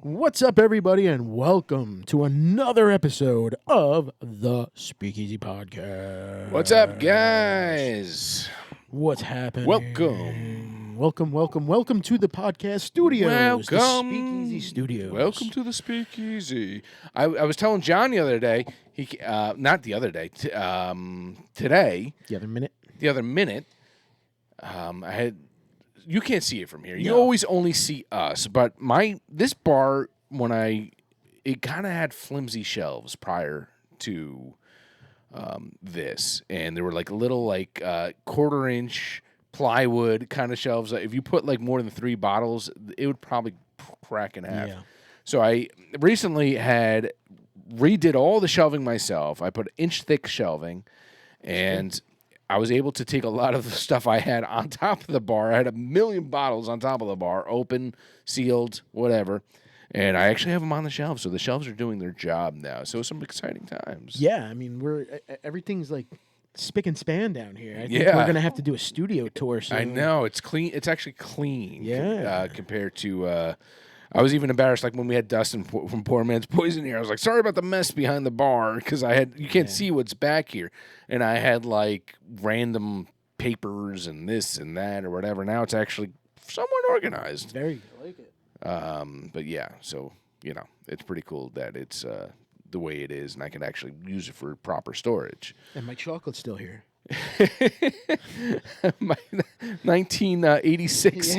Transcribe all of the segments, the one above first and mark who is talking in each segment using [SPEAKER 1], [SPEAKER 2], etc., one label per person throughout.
[SPEAKER 1] What's up, everybody, and welcome to another episode of the Speakeasy Podcast.
[SPEAKER 2] What's up, guys?
[SPEAKER 1] What's happening? Welcome to the podcast studios. The Speakeasy Studios.
[SPEAKER 2] Welcome to the Speakeasy. I was telling John the other day, not the other day, today.
[SPEAKER 1] The other minute.
[SPEAKER 2] I had. You can't see it from here. You
[SPEAKER 1] No.
[SPEAKER 2] always only see us. But this bar, it kind of had flimsy shelves prior to this, and there were like little quarter-inch plywood kind of shelves. If you put like more than 3 bottles, it would probably crack in half.
[SPEAKER 1] Yeah.
[SPEAKER 2] So I recently redid all the shelving myself. I put inch-thick shelving, and I was able to take a lot of the stuff I had on top of the bar. I had 1 million bottles on top of the bar, open, sealed, whatever. And I actually have them on the shelves, so the shelves are doing their job now. So some exciting times.
[SPEAKER 1] Yeah, I mean, everything's like spick and span down here. I think
[SPEAKER 2] Yeah.
[SPEAKER 1] we're gonna have to do a studio tour soon.
[SPEAKER 2] I know. It's clean. It's actually clean.
[SPEAKER 1] Yeah.
[SPEAKER 2] Compared to... I was even embarrassed, like when we had Dustin from Poor Man's Poison here. I was like, sorry about the mess behind the bar, because you can't see what's back here. And I had like random papers and this and that or whatever. Now it's actually somewhat organized.
[SPEAKER 1] Very like it.
[SPEAKER 2] But yeah, so, it's pretty cool that it's the way it is, and I can actually use it for proper storage.
[SPEAKER 1] And my chocolate's still here.
[SPEAKER 2] My 1986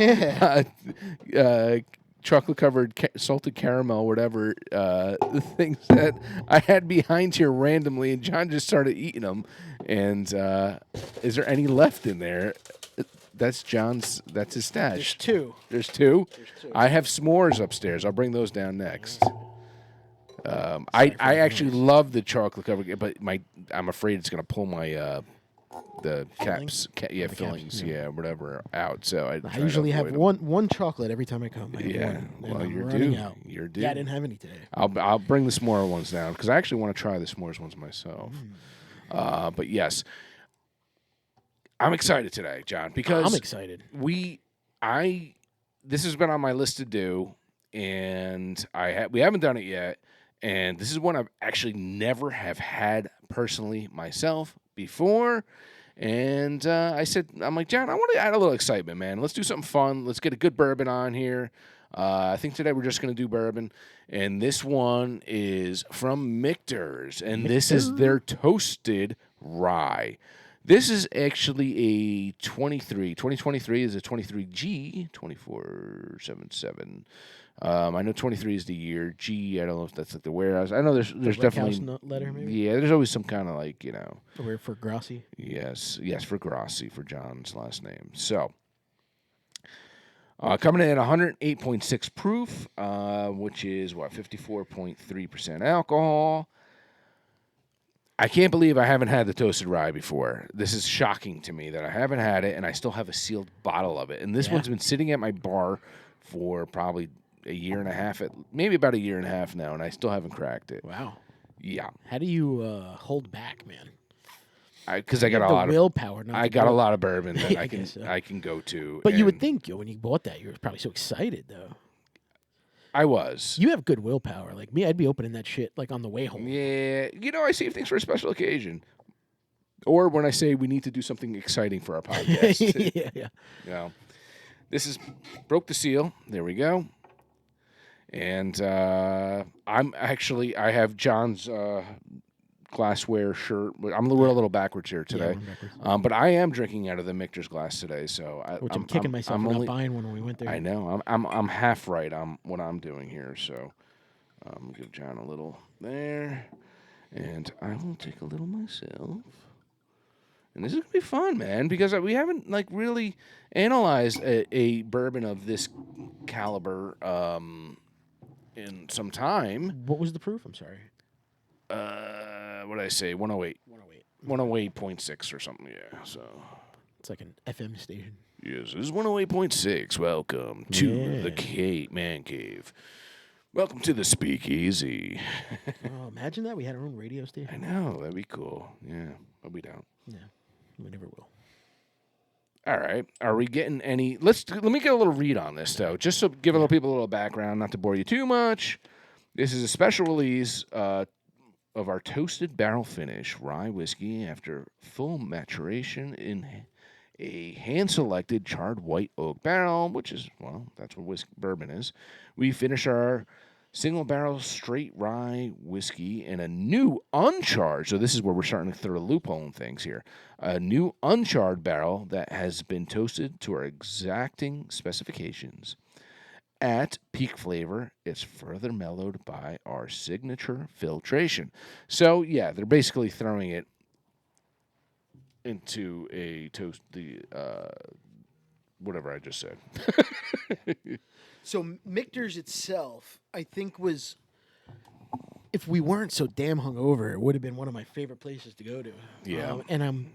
[SPEAKER 2] chocolate-covered salted caramel, whatever, the things that I had behind here randomly, and John just started eating them. And is there any left in there? That's his stash.
[SPEAKER 1] There's two.
[SPEAKER 2] There's two? I have s'mores upstairs. I'll bring those down next. I actually love the chocolate-covered, but I'm afraid it's going to pull my... the caps, fillings, whatever, out. So I
[SPEAKER 1] usually have one chocolate every time I come.
[SPEAKER 2] You're
[SPEAKER 1] running
[SPEAKER 2] due.
[SPEAKER 1] out.
[SPEAKER 2] You're due.
[SPEAKER 1] Yeah, I didn't have any today.
[SPEAKER 2] I'll bring the s'more ones down because I actually want to try the s'mores ones myself. But yes, I'm excited today, John, because
[SPEAKER 1] I'm excited.
[SPEAKER 2] This has been on my list to do, and we haven't done it yet. And this is one I've actually never have had personally myself before. And I'm like, John, I want to add a little excitement, man. Let's do something fun. Let's get a good bourbon on here. I think today we're just going to do bourbon. And this one is from Michters. And this is their toasted rye. This is actually a 2023 is a 23G, 2477. I know 23 is the year. G, I don't know if that's like the warehouse. I know there's definitely
[SPEAKER 1] letter, maybe?
[SPEAKER 2] Yeah, there's always some kind of like,
[SPEAKER 1] Or for Grassi?
[SPEAKER 2] Yes, for Grassi, for John's last name. So, coming in at 108.6 proof, which is 54.3% alcohol. I can't believe I haven't had the toasted rye before. This is shocking to me that I haven't had it, and I still have a sealed bottle of it. And this one's been sitting at my bar for probably a year and a half, maybe about a year and a half now, and I still haven't cracked it.
[SPEAKER 1] Wow.
[SPEAKER 2] Yeah.
[SPEAKER 1] How do you hold back, man?
[SPEAKER 2] Because I got a lot of
[SPEAKER 1] willpower.
[SPEAKER 2] I got a lot of bourbon that
[SPEAKER 1] I
[SPEAKER 2] I can go to.
[SPEAKER 1] But you would think when you bought that, you were probably so excited, though.
[SPEAKER 2] I was.
[SPEAKER 1] You have good willpower. Like me, I'd be opening that shit like on the way home.
[SPEAKER 2] Yeah, I save things for a special occasion, or when I say we need to do something exciting for our podcast.
[SPEAKER 1] Yeah.
[SPEAKER 2] This is broke the seal. There we go. And I have John's glassware shirt. We're a little backwards here today.
[SPEAKER 1] Yeah,
[SPEAKER 2] but I am drinking out of the Michters glass today, so
[SPEAKER 1] I'm kicking myself for not buying one when we went there.
[SPEAKER 2] I know. I'm half right on what I'm doing here, so give John a little there, and I will take a little myself. And this is gonna be fun, man, because we haven't really analyzed a bourbon of this caliber in some time.
[SPEAKER 1] What was the proof? I'm sorry.
[SPEAKER 2] What did I say? 108. 108.6 or something. Yeah. So
[SPEAKER 1] it's like an FM station.
[SPEAKER 2] Yes, this is 108.6. Welcome to the Man Cave. Welcome to the Speakeasy.
[SPEAKER 1] Oh, imagine that we had our own radio station.
[SPEAKER 2] I know, that'd be cool. Yeah, but we don't.
[SPEAKER 1] Yeah, we never will.
[SPEAKER 2] All right. Are we getting any? Let me get a little read on this though, just to give a little people a little background, not to bore you too much. This is a special release of our toasted barrel finish rye whiskey after full maturation in a hand-selected charred white oak barrel, which is, well, that's what bourbon is. We finish our single-barrel straight rye whiskey in a new uncharred, so this is where we're starting to throw a loophole in things here, a new uncharred barrel that has been toasted to our exacting specifications. At peak flavor, it's further mellowed by our signature filtration. So, yeah, they're basically throwing it into a toast, whatever I just said.
[SPEAKER 1] So Michters itself, I think, was, if we weren't so damn hungover, it would have been one of my favorite places to go to.
[SPEAKER 2] Yeah.
[SPEAKER 1] And I'm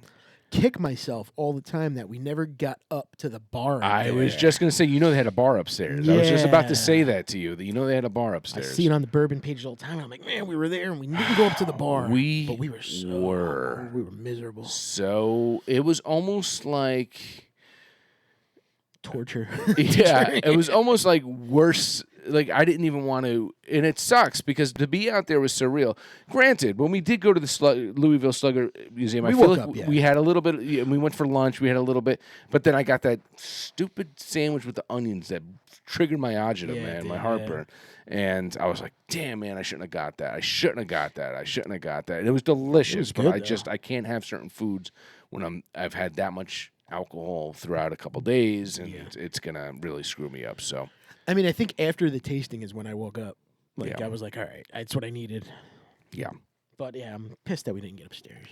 [SPEAKER 1] kick myself all the time that we never got up to the bar.
[SPEAKER 2] I was just going to say, they had a bar upstairs. I was just about to say that to you, that they had a bar
[SPEAKER 1] I
[SPEAKER 2] upstairs.
[SPEAKER 1] see it on the bourbon pages all the time, and I'm like, man, we were there, and we didn't go up to the bar. But we were miserable.
[SPEAKER 2] So it was almost like
[SPEAKER 1] torture.
[SPEAKER 2] Yeah, it was almost like worse. Like, I didn't even want to, and it sucks because to be out there was surreal. Granted, when we did go to the Louisville Slugger Museum, I feel like we had a little bit, and we went for lunch, we had a little bit, but then I got that stupid sandwich with the onions that triggered my agita, man, my heartburn. And I was like, damn, man, I shouldn't have got that. I shouldn't have got that. And it was delicious, but I can't have certain foods when I've had that much alcohol throughout a couple days, and it's going to really screw me up, so.
[SPEAKER 1] I mean, I think after the tasting is when I woke up. I was like, all right, that's what I needed.
[SPEAKER 2] Yeah.
[SPEAKER 1] But, yeah, I'm pissed that we didn't get upstairs.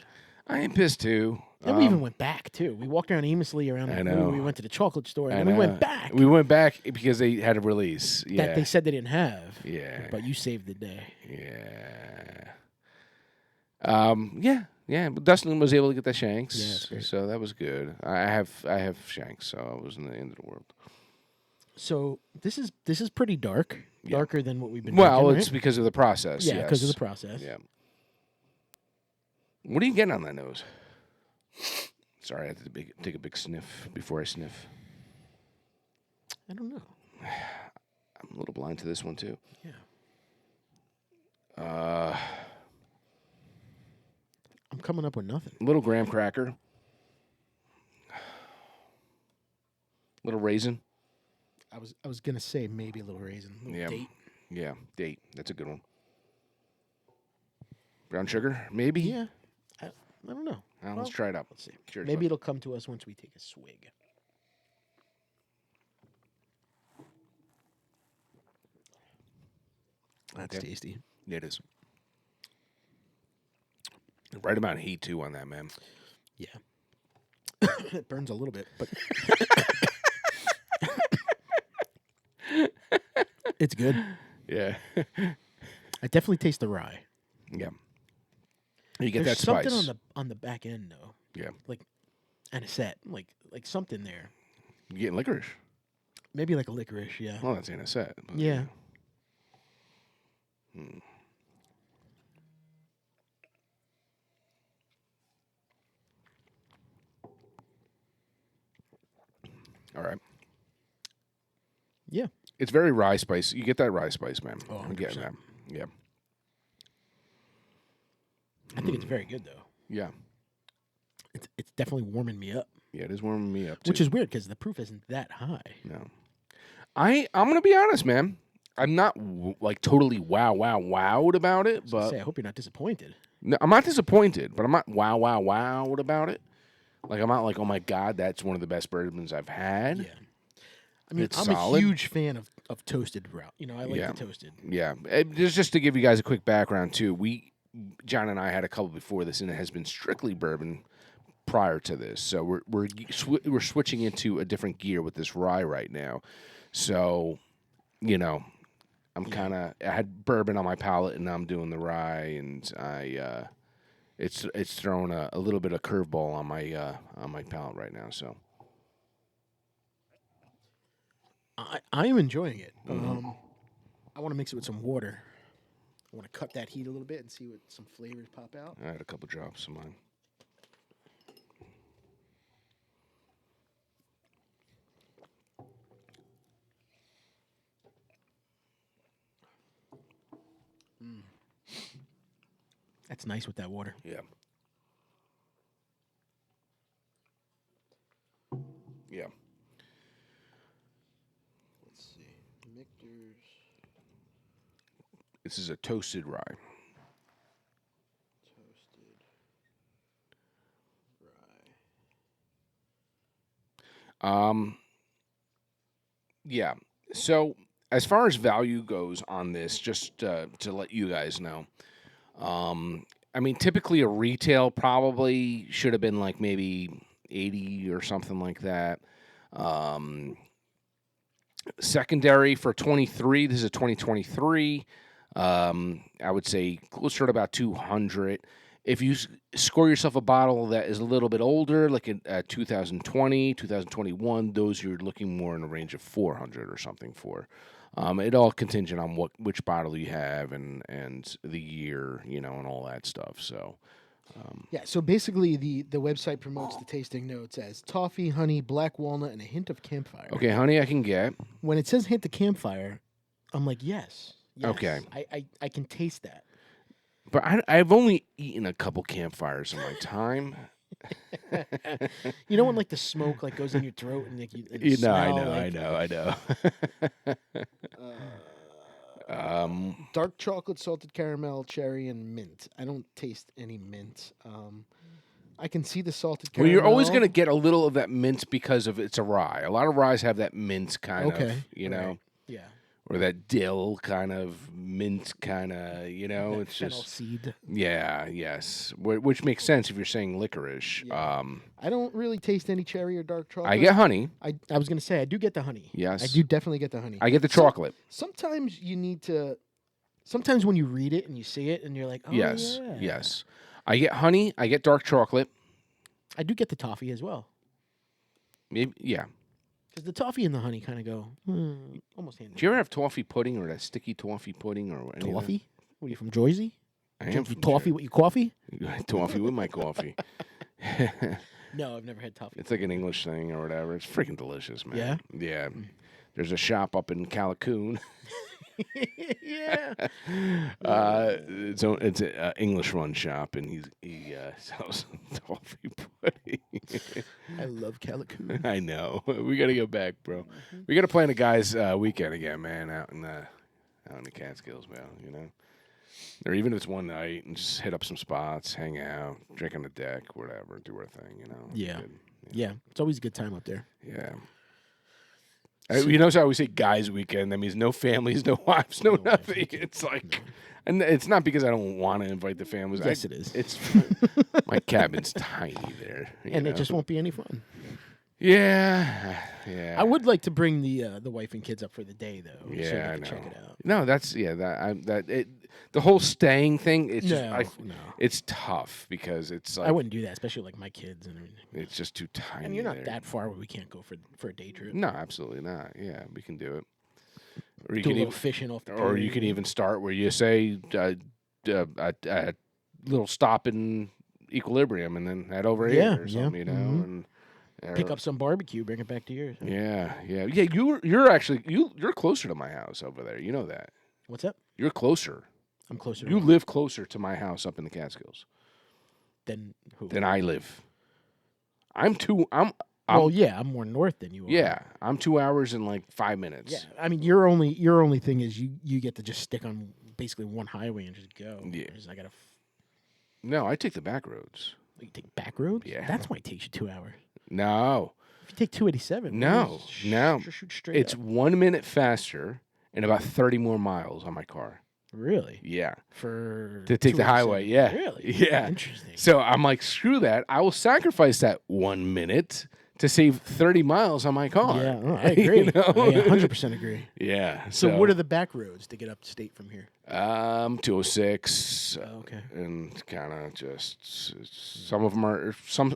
[SPEAKER 2] I am pissed, too.
[SPEAKER 1] And we even went back, too. We walked around aimlessly around the room. We went to the chocolate store, and then we went back.
[SPEAKER 2] We went back because they had a release. Yeah.
[SPEAKER 1] That they said they didn't have.
[SPEAKER 2] Yeah.
[SPEAKER 1] But you saved the day.
[SPEAKER 2] Yeah. Yeah, but Dustin was able to get the Shanks,
[SPEAKER 1] yeah,
[SPEAKER 2] so that was good. I have Shanks, so it wasn't the end of the world.
[SPEAKER 1] So this is pretty dark, darker than what we've been.
[SPEAKER 2] Well,
[SPEAKER 1] drinking,
[SPEAKER 2] it's
[SPEAKER 1] right?
[SPEAKER 2] because of the process.
[SPEAKER 1] Yeah, because of the process.
[SPEAKER 2] Yeah. What are you getting on that nose? Sorry, I had to take a big sniff before I sniff.
[SPEAKER 1] I don't know.
[SPEAKER 2] I'm a little blind to this one too.
[SPEAKER 1] Yeah. I'm coming up with nothing.
[SPEAKER 2] Little graham cracker. Little raisin.
[SPEAKER 1] I was gonna say maybe a little raisin. A little date.
[SPEAKER 2] Yeah, date. That's a good one. Brown sugar, maybe.
[SPEAKER 1] Yeah. I don't know.
[SPEAKER 2] Well, let's try it out.
[SPEAKER 1] Let's see.
[SPEAKER 2] Cheers,
[SPEAKER 1] maybe it'll come to us once we take a swig. That's tasty.
[SPEAKER 2] It is. Right amount of heat too on that, man.
[SPEAKER 1] Yeah. It burns a little bit, but it's good.
[SPEAKER 2] Yeah.
[SPEAKER 1] I definitely taste the rye.
[SPEAKER 2] Yeah. You get
[SPEAKER 1] There's
[SPEAKER 2] that spice.
[SPEAKER 1] something on the back end though.
[SPEAKER 2] Yeah.
[SPEAKER 1] Like anisette, like something there.
[SPEAKER 2] You getting licorice?
[SPEAKER 1] Maybe like a licorice, yeah.
[SPEAKER 2] Well, that's anisette.
[SPEAKER 1] Yeah.
[SPEAKER 2] All right.
[SPEAKER 1] Yeah.
[SPEAKER 2] It's very rye spice. You get that rye spice, man.
[SPEAKER 1] Oh,
[SPEAKER 2] I'm getting that. Yeah.
[SPEAKER 1] I think it's very good though.
[SPEAKER 2] Yeah.
[SPEAKER 1] It's definitely warming me up.
[SPEAKER 2] Yeah, it is warming me up too.
[SPEAKER 1] Which is weird because the proof isn't that high.
[SPEAKER 2] No. I'm gonna be honest, man. I'm not like totally wowed about it, but
[SPEAKER 1] I hope you're not disappointed.
[SPEAKER 2] No, I'm not disappointed, but I'm not wowed about it. Like, I'm not like, oh my God, that's one of the best bourbons I've had.
[SPEAKER 1] Yeah. I mean, I'm
[SPEAKER 2] solid.
[SPEAKER 1] a huge fan of toasted route. You know, I like the toasted.
[SPEAKER 2] Yeah. Just to give you guys a quick background too, John and I had a couple before this, and it has been strictly bourbon prior to this. So we're switching into a different gear with this rye right now. So, I'm I had bourbon on my palate, and now I'm doing the rye, and it's thrown a little bit of curveball on my palate right now. So
[SPEAKER 1] I am enjoying it. I want to mix it with some water. I want to cut that heat a little bit and see what some flavors pop out.
[SPEAKER 2] I had a couple drops of mine.
[SPEAKER 1] That's nice with that water.
[SPEAKER 2] Yeah. Yeah.
[SPEAKER 1] Let's see. Michters.
[SPEAKER 2] This is a toasted rye.
[SPEAKER 1] Toasted rye.
[SPEAKER 2] Yeah. So as far as value goes on this, just to let you guys know, I mean, typically a retail probably should have been like maybe 80 or something like that. Secondary for 23. This is a 2023. I would say closer to about 200. If you score yourself a bottle that is a little bit older, like a 2020, 2021, those you're looking more in a range of 400 or something for. It all contingent on which bottle you have and the year, and all that stuff. So,
[SPEAKER 1] Yeah, so basically the website promotes the tasting notes as toffee, honey, black walnut, and a hint of campfire.
[SPEAKER 2] okay, honey, I can get.
[SPEAKER 1] When it says hint of campfire, I'm like, yes.
[SPEAKER 2] Okay.
[SPEAKER 1] I can taste that.
[SPEAKER 2] But I've only eaten a couple campfires in my time.
[SPEAKER 1] You know when like the smoke like goes in your throat and like you smell,
[SPEAKER 2] I know.
[SPEAKER 1] Dark chocolate, salted caramel, cherry, and mint. I don't taste any mint. I can see the salted
[SPEAKER 2] Well,
[SPEAKER 1] caramel.
[SPEAKER 2] you're always going to get a little of that mint because of it's a rye. A lot of ryes have that mint kind of,
[SPEAKER 1] Right. Yeah.
[SPEAKER 2] or that dill kind of mint kind of,
[SPEAKER 1] That
[SPEAKER 2] it's
[SPEAKER 1] fennel
[SPEAKER 2] just
[SPEAKER 1] seed.
[SPEAKER 2] yeah, yes, which makes sense if you're saying licorice.
[SPEAKER 1] Yeah. I don't really taste any cherry or dark chocolate.
[SPEAKER 2] I get honey.
[SPEAKER 1] I was gonna say I do get the honey.
[SPEAKER 2] Yes,
[SPEAKER 1] I do definitely get the honey.
[SPEAKER 2] I get the chocolate.
[SPEAKER 1] Sometimes you need to. Sometimes when you read it and you see it and you're like, oh
[SPEAKER 2] Yes,
[SPEAKER 1] yeah.
[SPEAKER 2] yes. I get honey. I get dark chocolate.
[SPEAKER 1] I do get the toffee as well.
[SPEAKER 2] Maybe yeah.
[SPEAKER 1] Because the toffee and the honey kind of go almost hand in
[SPEAKER 2] Do you ever have toffee pudding or that sticky toffee pudding or anything?
[SPEAKER 1] Toffee? What are you from Jersey?
[SPEAKER 2] I am
[SPEAKER 1] Drink
[SPEAKER 2] from
[SPEAKER 1] toffee with your coffee?
[SPEAKER 2] Toffee with my coffee.
[SPEAKER 1] No, I've never had toffee.
[SPEAKER 2] It's like an English thing or whatever. It's freaking delicious, man.
[SPEAKER 1] Yeah?
[SPEAKER 2] Yeah. There's a shop up in Callicoon.
[SPEAKER 1] Yeah.
[SPEAKER 2] It's an English run shop, and he sells toffee pudding.
[SPEAKER 1] I love Calicoon.
[SPEAKER 2] I know. We got to go back, bro. We got to plan a guys' weekend again, man, out in the Catskills, man. Or even if it's one night and just hit up some spots, hang out, drink on the deck, whatever, do our thing,
[SPEAKER 1] Yeah.
[SPEAKER 2] Good,
[SPEAKER 1] Yeah. It's always a good time up there.
[SPEAKER 2] Yeah. You know, so I always say guys' weekend. That means no families, no wives, no nothing. It's like, and it's not because I don't want to invite the families.
[SPEAKER 1] Yes, it is.
[SPEAKER 2] It's my cabin's tiny there,
[SPEAKER 1] And it just won't be any fun.
[SPEAKER 2] Yeah.
[SPEAKER 1] I would like to bring the wife and kids up for the day, though.
[SPEAKER 2] Yeah,
[SPEAKER 1] so they
[SPEAKER 2] I
[SPEAKER 1] can
[SPEAKER 2] know.
[SPEAKER 1] check it out.
[SPEAKER 2] No, that's the whole staying thing. It's
[SPEAKER 1] No.
[SPEAKER 2] it's tough because it's like
[SPEAKER 1] I wouldn't do that, especially like my kids and everything.
[SPEAKER 2] it's just too tiny.
[SPEAKER 1] And you're not
[SPEAKER 2] there.
[SPEAKER 1] that far where we can't go for a day trip.
[SPEAKER 2] No, absolutely not. Yeah, we can do it. Or you
[SPEAKER 1] Do a
[SPEAKER 2] can
[SPEAKER 1] little
[SPEAKER 2] even,
[SPEAKER 1] fishing off the
[SPEAKER 2] or
[SPEAKER 1] pier.
[SPEAKER 2] you can even start where you say a little stop in Equilibrium and then head over here or something,
[SPEAKER 1] Mhm.
[SPEAKER 2] and
[SPEAKER 1] pick up some barbecue, bring it back to yours.
[SPEAKER 2] Yeah. You're actually you're closer to my house over there. You know that.
[SPEAKER 1] What's up?
[SPEAKER 2] You're closer.
[SPEAKER 1] I'm closer.
[SPEAKER 2] You live closer to my house up in the Catskills
[SPEAKER 1] than who?
[SPEAKER 2] than I live. I'm
[SPEAKER 1] well, yeah, I'm more north than you are.
[SPEAKER 2] Yeah, I'm 2 hours and like 5 minutes.
[SPEAKER 1] Yeah, I mean, your only thing is you get to just stick on basically one highway and just go.
[SPEAKER 2] Yeah.
[SPEAKER 1] I gotta.
[SPEAKER 2] No, I take the back roads.
[SPEAKER 1] You take back roads.
[SPEAKER 2] Yeah.
[SPEAKER 1] That's why it takes you 2 hours.
[SPEAKER 2] No,
[SPEAKER 1] If you take 287,
[SPEAKER 2] No, no.
[SPEAKER 1] just shoot straight.
[SPEAKER 2] it's
[SPEAKER 1] up.
[SPEAKER 2] 1 minute faster and about 30 more miles on my car.
[SPEAKER 1] Really
[SPEAKER 2] Yeah,
[SPEAKER 1] for
[SPEAKER 2] to take the
[SPEAKER 1] 287?
[SPEAKER 2] highway. Yeah,
[SPEAKER 1] Really?
[SPEAKER 2] yeah.
[SPEAKER 1] Interesting.
[SPEAKER 2] So I'm like, screw that. I will sacrifice that 1 minute to save 30 miles on my car.
[SPEAKER 1] Yeah, I agree.
[SPEAKER 2] You know?
[SPEAKER 1] I 100% agree.
[SPEAKER 2] Yeah.
[SPEAKER 1] So what are the back roads to get upstate from here?
[SPEAKER 2] 206.
[SPEAKER 1] Okay.
[SPEAKER 2] And kind of just some of them are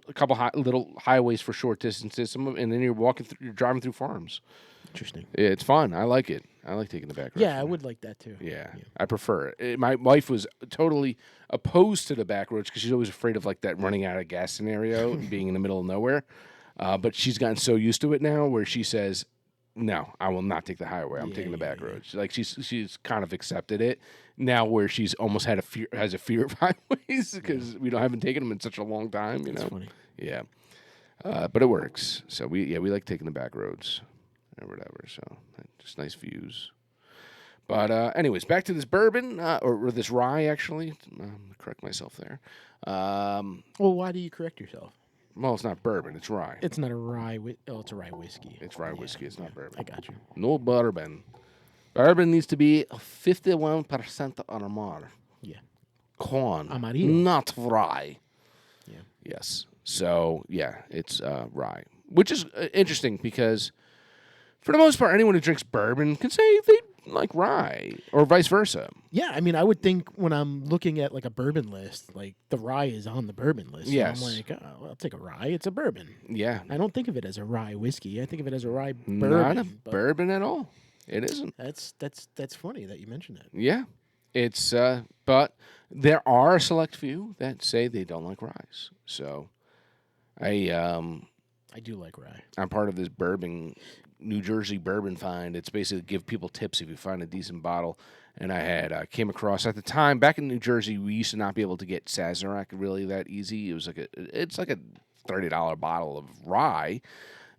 [SPEAKER 2] a couple little highways for short distances. And then you're driving through farms.
[SPEAKER 1] Interesting.
[SPEAKER 2] It's fun. I like it. I like taking the back roads.
[SPEAKER 1] Yeah, I would like that too.
[SPEAKER 2] Yeah, I prefer it. My wife was totally opposed to the back roads because she's always afraid of like that running out of gas scenario and being in the middle of nowhere. But she's gotten so used to it now where she says, no, I will not take the highway. I'm
[SPEAKER 1] Yeah,
[SPEAKER 2] taking the
[SPEAKER 1] yeah,
[SPEAKER 2] back
[SPEAKER 1] yeah.
[SPEAKER 2] roads. Like she's kind of accepted it now, where she's almost has a fear of highways because we haven't taken them in such a long time.
[SPEAKER 1] That's funny.
[SPEAKER 2] Yeah, but it works. So we like taking the back roads or whatever. So just nice views. But anyways, back to this bourbon or this rye. Actually, correct myself there.
[SPEAKER 1] Well, why do you correct yourself?
[SPEAKER 2] Well, it's not bourbon. It's rye.
[SPEAKER 1] It's not a rye. It's a rye whiskey.
[SPEAKER 2] It's rye whiskey. It's not bourbon.
[SPEAKER 1] I got you.
[SPEAKER 2] No bourbon. Bourbon needs to be 51% or more.
[SPEAKER 1] Yeah.
[SPEAKER 2] Corn,
[SPEAKER 1] Amarillo.
[SPEAKER 2] not rye.
[SPEAKER 1] Yeah.
[SPEAKER 2] Yes. So yeah, it's rye, which is interesting because for the most part, anyone who drinks bourbon can say they like rye, or vice versa.
[SPEAKER 1] Yeah, I mean, I would think when I'm looking at like a bourbon list, like the rye is on the bourbon list.
[SPEAKER 2] Yes.
[SPEAKER 1] So I'm like, oh, well, I'll take a rye. It's a bourbon.
[SPEAKER 2] Yeah.
[SPEAKER 1] I don't think of it as a rye whiskey. I think of it as a rye bourbon.
[SPEAKER 2] Not a
[SPEAKER 1] but
[SPEAKER 2] bourbon at all. It isn't.
[SPEAKER 1] That's funny that you mentioned that.
[SPEAKER 2] Yeah. It's but there are a select few that say they don't like ryes. So I
[SPEAKER 1] do like rye.
[SPEAKER 2] I'm part of this New Jersey bourbon find. It's basically give people tips if you find a decent bottle. And I had came across at the time back in New Jersey, we used to not be able to get Sazerac really that easy. It was it's like a $30 bottle of rye.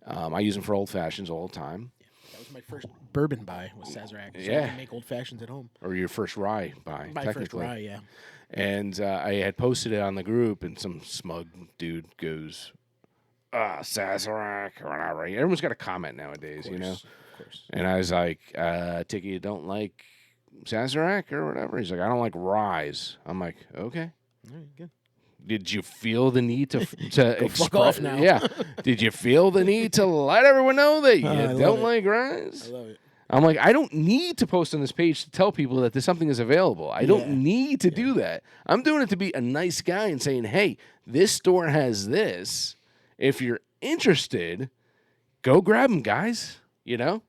[SPEAKER 2] I use them for old fashions all the time.
[SPEAKER 1] That was my first bourbon buy was Sazerac. So I can make old fashions at home.
[SPEAKER 2] Or your first rye buy.
[SPEAKER 1] My first rye, yeah.
[SPEAKER 2] And I had posted it on the group, and some smug dude goes, Sazerac or whatever. Everyone's got a comment nowadays, you know?
[SPEAKER 1] Of course.
[SPEAKER 2] And I was like, Tiki, you don't like Sazerac or whatever? He's like, I don't like ryes. I'm like, okay.
[SPEAKER 1] All right, good.
[SPEAKER 2] Did you feel the need to
[SPEAKER 1] fuck off now.
[SPEAKER 2] Yeah. Did you feel the need to let everyone know that you
[SPEAKER 1] I love
[SPEAKER 2] don't
[SPEAKER 1] it.
[SPEAKER 2] like ryes?
[SPEAKER 1] I love it.
[SPEAKER 2] I'm like, I don't need to post on this page to tell people that there's something is available. I don't need to do that. I'm doing it to be a nice guy and saying, hey, this store has this. If you're interested, go grab them, guys. You know?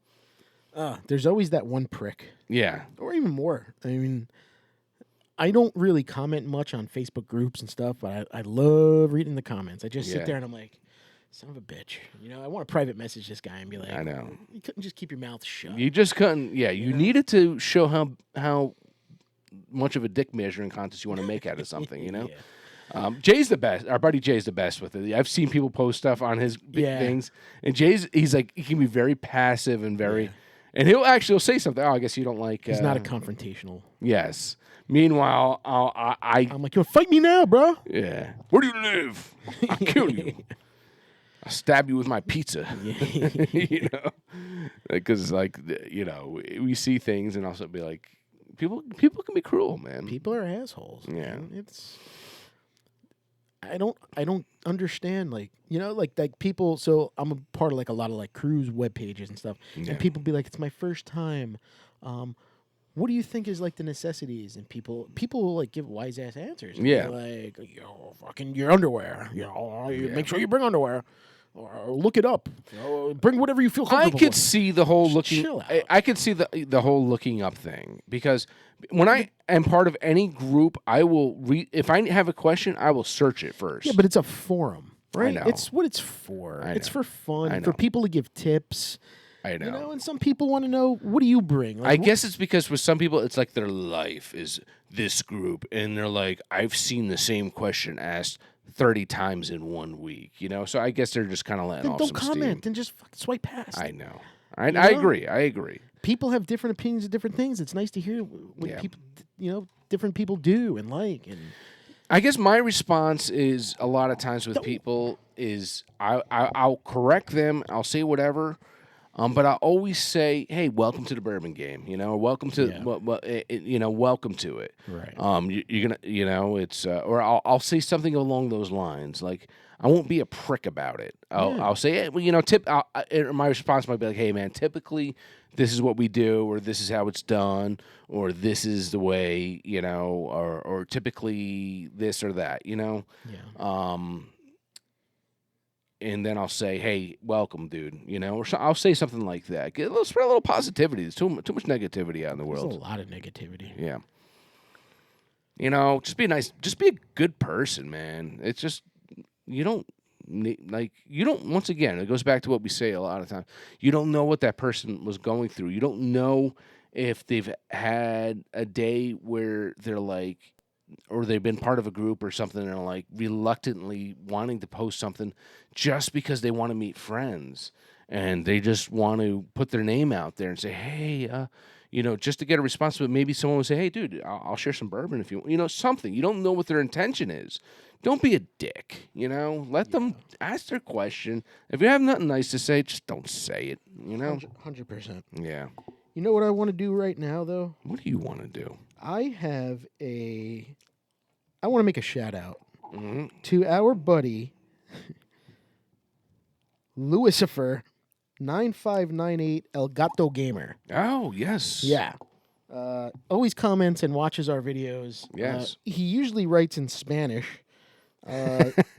[SPEAKER 1] There's always that one prick.
[SPEAKER 2] Yeah.
[SPEAKER 1] Or even more. I mean, I don't really comment much on Facebook groups and stuff, but I love reading the comments. I just sit there and I'm like, son of a bitch. You know, I want to private message this guy and be like,
[SPEAKER 2] I know.
[SPEAKER 1] You couldn't just keep your mouth shut.
[SPEAKER 2] You just couldn't. Yeah, you needed to show how much of a dick measuring contest you want to make out of something, you know? Jay's the best. Our buddy Jay's the best with it. I've seen people post stuff on his things, and he's like, he can be very passive and very, and he'll say something. Oh, I guess you don't like.
[SPEAKER 1] He's not a confrontational.
[SPEAKER 2] Yes. Meanwhile,
[SPEAKER 1] I'm like, you want to fight me now, bro?
[SPEAKER 2] Yeah. Where do you live? I'll kill you. I'll stab you with my pizza. You know, because we see things and also be like, people can be cruel, man.
[SPEAKER 1] People are assholes.
[SPEAKER 2] Yeah.
[SPEAKER 1] Man. It's. I don't understand like people. So I'm a part of like a lot of like cruise web pages and stuff, and people be like, it's my first time. What do you think is like the necessities? And people will like give wise ass answers.
[SPEAKER 2] Yeah.
[SPEAKER 1] Like, fucking your underwear. Make sure you bring underwear. Or look it up. Bring whatever you feel comfortable
[SPEAKER 2] I could
[SPEAKER 1] with.
[SPEAKER 2] see the whole looking.
[SPEAKER 1] Chill out.
[SPEAKER 2] I could see the whole looking up thing because when I am part of any group, I will if I have a question, I will search it first.
[SPEAKER 1] Yeah, but it's a forum, right?
[SPEAKER 2] know.
[SPEAKER 1] It's what it's for. It's for fun,
[SPEAKER 2] I know.
[SPEAKER 1] for people to give tips.
[SPEAKER 2] I know.
[SPEAKER 1] You know, and some people want to know, what do you bring? Like,
[SPEAKER 2] I guess it's because with some people, it's like their life is this group, and they're like, I've seen the same question asked 30 times in 1 week, you know? So I guess they're just kind of letting
[SPEAKER 1] then
[SPEAKER 2] off
[SPEAKER 1] don't
[SPEAKER 2] some
[SPEAKER 1] comment
[SPEAKER 2] steam.
[SPEAKER 1] and just fucking swipe past.
[SPEAKER 2] I know. I agree.
[SPEAKER 1] People have different opinions of different things. It's nice to hear what people, different people do and like. And
[SPEAKER 2] I guess my response is a lot of times with people is I'll correct them. I'll say whatever. But I always say, "Hey, welcome to the bourbon game," you know, or welcome to welcome to it.
[SPEAKER 1] Right.
[SPEAKER 2] You're gonna, it's or I'll say something along those lines. Like I won't be a prick about it. I'll say, hey, well, my response might be like, "Hey, man, typically this is what we do, or this is how it's done, or this is the way, you know, or typically this or that, you know."
[SPEAKER 1] Yeah.
[SPEAKER 2] And then I'll say, "Hey, welcome, dude," you know, or I'll say something like that. Spread a little positivity. There's too much negativity out in the world.
[SPEAKER 1] There's a lot of negativity.
[SPEAKER 2] Yeah. You know, just be a good person, man. It's just you don't like you don't. Once again, it goes back to what we say a lot of times. You don't know what that person was going through. You don't know if they've had a day where they're like, or they've been part of a group or something, and are like reluctantly wanting to post something just because they want to meet friends and they just want to put their name out there and say, hey, just to get a response. But maybe someone will say, hey, dude, I'll share some bourbon if you want, something. You don't know what their intention is. Don't be a dick, Let them ask their question. If you have nothing nice to say, just don't say it,
[SPEAKER 1] 100%.
[SPEAKER 2] Yeah.
[SPEAKER 1] You know what I want to do right now, though?
[SPEAKER 2] What do you want to do?
[SPEAKER 1] I want to make a shout out to our buddy, Lucifer 9598 El Gato Gamer.
[SPEAKER 2] Oh, yes.
[SPEAKER 1] Yeah. Always comments and watches our videos.
[SPEAKER 2] Yes.
[SPEAKER 1] He usually writes in Spanish.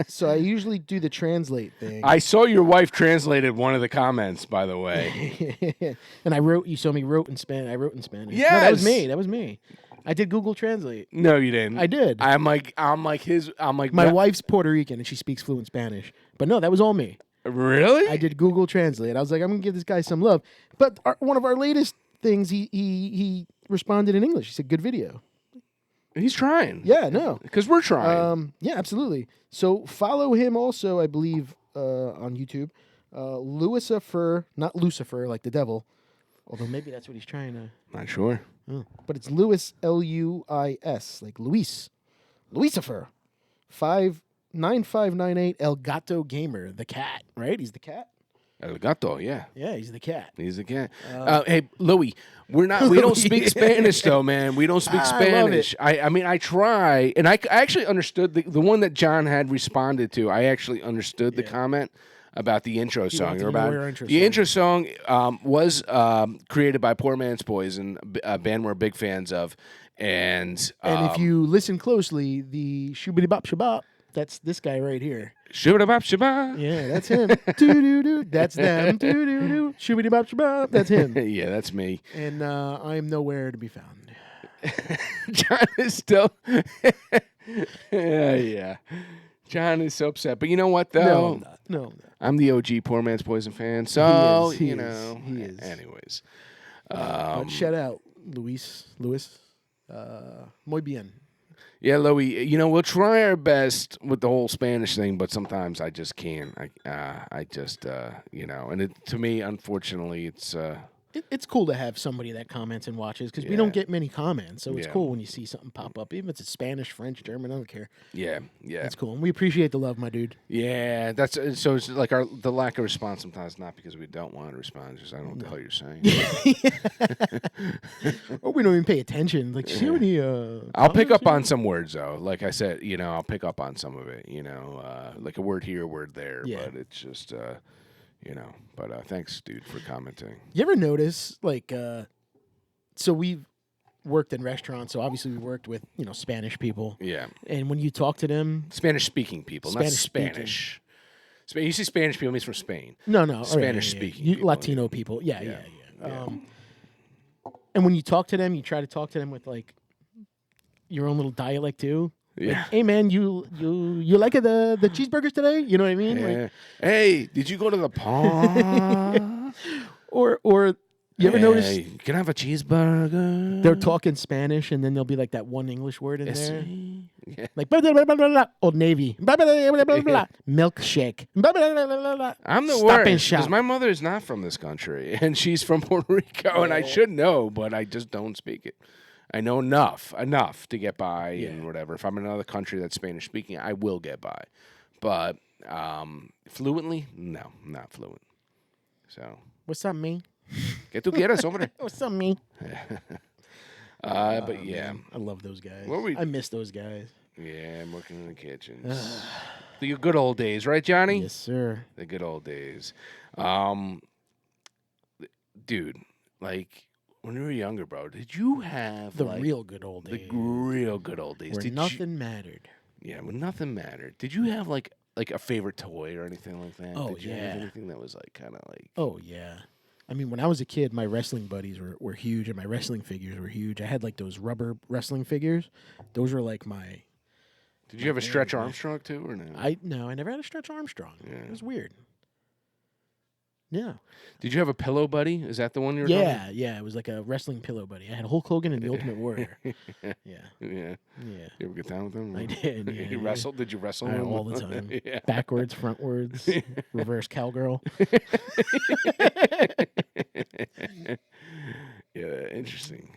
[SPEAKER 1] So I usually do the translate thing.
[SPEAKER 2] I saw your wife translated one of the comments, by the way.
[SPEAKER 1] And you saw me wrote in Spanish. I wrote in Spanish.
[SPEAKER 2] Yes.
[SPEAKER 1] No, that was me. I did Google Translate.
[SPEAKER 2] No, you didn't.
[SPEAKER 1] I did.
[SPEAKER 2] I'm like
[SPEAKER 1] My wife's Puerto Rican and she speaks fluent Spanish. But no, that was all me.
[SPEAKER 2] Really?
[SPEAKER 1] I did Google Translate. I was like, I'm gonna give this guy some love. But one of our latest things, he responded in English. He said, "Good video."
[SPEAKER 2] He's trying.
[SPEAKER 1] Yeah, no,
[SPEAKER 2] because we're trying.
[SPEAKER 1] Yeah, absolutely. So follow him also, I believe, on YouTube. Lucifer, not Lucifer, like the devil. Although maybe that's what he's trying to.
[SPEAKER 2] Not sure.
[SPEAKER 1] Oh. But it's Luis, Luis, like Luis. Lucifer. 9598 El Gato Gamer, the cat, right? He's the cat.
[SPEAKER 2] El gato, yeah.
[SPEAKER 1] Yeah, he's the cat.
[SPEAKER 2] He's the cat. Hey, Louis, we don't speak Spanish though, man. We don't speak Spanish. I mean, I try, and I actually understood the one that John had responded to. I actually understood the comment about the intro song. The intro song was created by Poor Man's Poison, a band we're big fans of, and
[SPEAKER 1] if you listen closely, the shoobity bop shabop, that's this guy right here.
[SPEAKER 2] Shooba bop shabba.
[SPEAKER 1] Yeah, that's him. Doo doo doo. That's them. Doo doo doo. Shoobity bop shabop. That's him.
[SPEAKER 2] Yeah, that's me.
[SPEAKER 1] And I am nowhere to be found.
[SPEAKER 2] John is still. Yeah. John is so upset, but you know what though?
[SPEAKER 1] No, I'm not. No, I'm not.
[SPEAKER 2] I'm the OG Poor Man's Poison fan, so
[SPEAKER 1] he is.
[SPEAKER 2] Anyways,
[SPEAKER 1] but shout out, Luis. Muy bien.
[SPEAKER 2] Yeah, Louie, we'll try our best with the whole Spanish thing, but sometimes I just can't. I just, and to me, unfortunately, it's...
[SPEAKER 1] It's cool to have somebody that comments and watches because we don't get many comments, so it's cool when you see something pop up, even if it's Spanish, French, German, I don't care.
[SPEAKER 2] Yeah.
[SPEAKER 1] It's cool, and we appreciate the love, my dude.
[SPEAKER 2] Yeah, so it's like the lack of response sometimes, not because we don't want to respond, just I don't know what the hell you're saying.
[SPEAKER 1] Or we don't even pay attention. Like, see any,
[SPEAKER 2] I'll pick up on some words, though. Like I said, I'll pick up on some of it, like a word here, a word there, but it's just... but thanks, dude, for commenting.
[SPEAKER 1] You ever notice, like, so we've worked in restaurants, so obviously we worked with, Spanish people.
[SPEAKER 2] Yeah.
[SPEAKER 1] And when you talk to them...
[SPEAKER 2] Spanish-speaking people, not Spanish. You see Spanish people, it means from Spain.
[SPEAKER 1] No.
[SPEAKER 2] Spanish-speaking people.
[SPEAKER 1] Latino people. Yeah. And when you talk to them, you try to talk to them with, like, your own little dialect, too.
[SPEAKER 2] Yeah.
[SPEAKER 1] Like, hey man, you like the cheeseburgers today? You know what I mean?
[SPEAKER 2] Yeah.
[SPEAKER 1] Like,
[SPEAKER 2] hey, did you go to the pond?
[SPEAKER 1] or you ever notice?
[SPEAKER 2] Can I have a cheeseburger?
[SPEAKER 1] They're talking Spanish, and then there'll be like that one English word in there, like blah, blah, blah, blah, blah, Old Navy, blah, blah, blah, blah, blah, milkshake. Blah, blah, blah, blah, blah.
[SPEAKER 2] I'm the
[SPEAKER 1] Stop and
[SPEAKER 2] worst
[SPEAKER 1] shop.
[SPEAKER 2] because my mother is not from this country, and she's from Puerto Rico, and I should know, but I just don't speak it. I know enough to get by and whatever. If I'm in another country that's Spanish speaking, I will get by. But fluently, no, not fluent. So
[SPEAKER 1] What's up, me?
[SPEAKER 2] ¿Qué tú quieres, hombre?
[SPEAKER 1] What's up, me?
[SPEAKER 2] But yeah,
[SPEAKER 1] man, I love those guys.
[SPEAKER 2] What were we-
[SPEAKER 1] I miss those guys.
[SPEAKER 2] yeah, I'm working in the kitchens. The good old days, right, Johnny?
[SPEAKER 1] Yes, sir.
[SPEAKER 2] The good old days. Dude, like when you were younger, bro, did you have
[SPEAKER 1] The
[SPEAKER 2] like,
[SPEAKER 1] real good old
[SPEAKER 2] the
[SPEAKER 1] days.
[SPEAKER 2] real good old days?
[SPEAKER 1] Where nothing mattered.
[SPEAKER 2] Yeah, when nothing mattered. Did you have like a favorite toy or anything like that?
[SPEAKER 1] Oh,
[SPEAKER 2] Did you have
[SPEAKER 1] yeah.
[SPEAKER 2] anything that was like kind of like?
[SPEAKER 1] Oh, yeah. I mean, when I was a kid, my wrestling buddies were huge, and my wrestling figures were huge. I had, like, those rubber wrestling figures. Those were, like, my
[SPEAKER 2] Did you have a Stretch Armstrong too, or no?
[SPEAKER 1] No, I never had a Stretch Armstrong. Yeah. It was weird. Yeah.
[SPEAKER 2] Did you have a Pillow Buddy? Is that the one you were talking about?
[SPEAKER 1] Yeah. It was like a wrestling pillow buddy. I had Hulk Hogan and the Ultimate Warrior. Yeah.
[SPEAKER 2] Yeah. You ever get down with him?
[SPEAKER 1] I did. Yeah.
[SPEAKER 2] You wrestled? Did you wrestle him?
[SPEAKER 1] All the time. Backwards, frontwards, reverse cowgirl.
[SPEAKER 2] Yeah, interesting.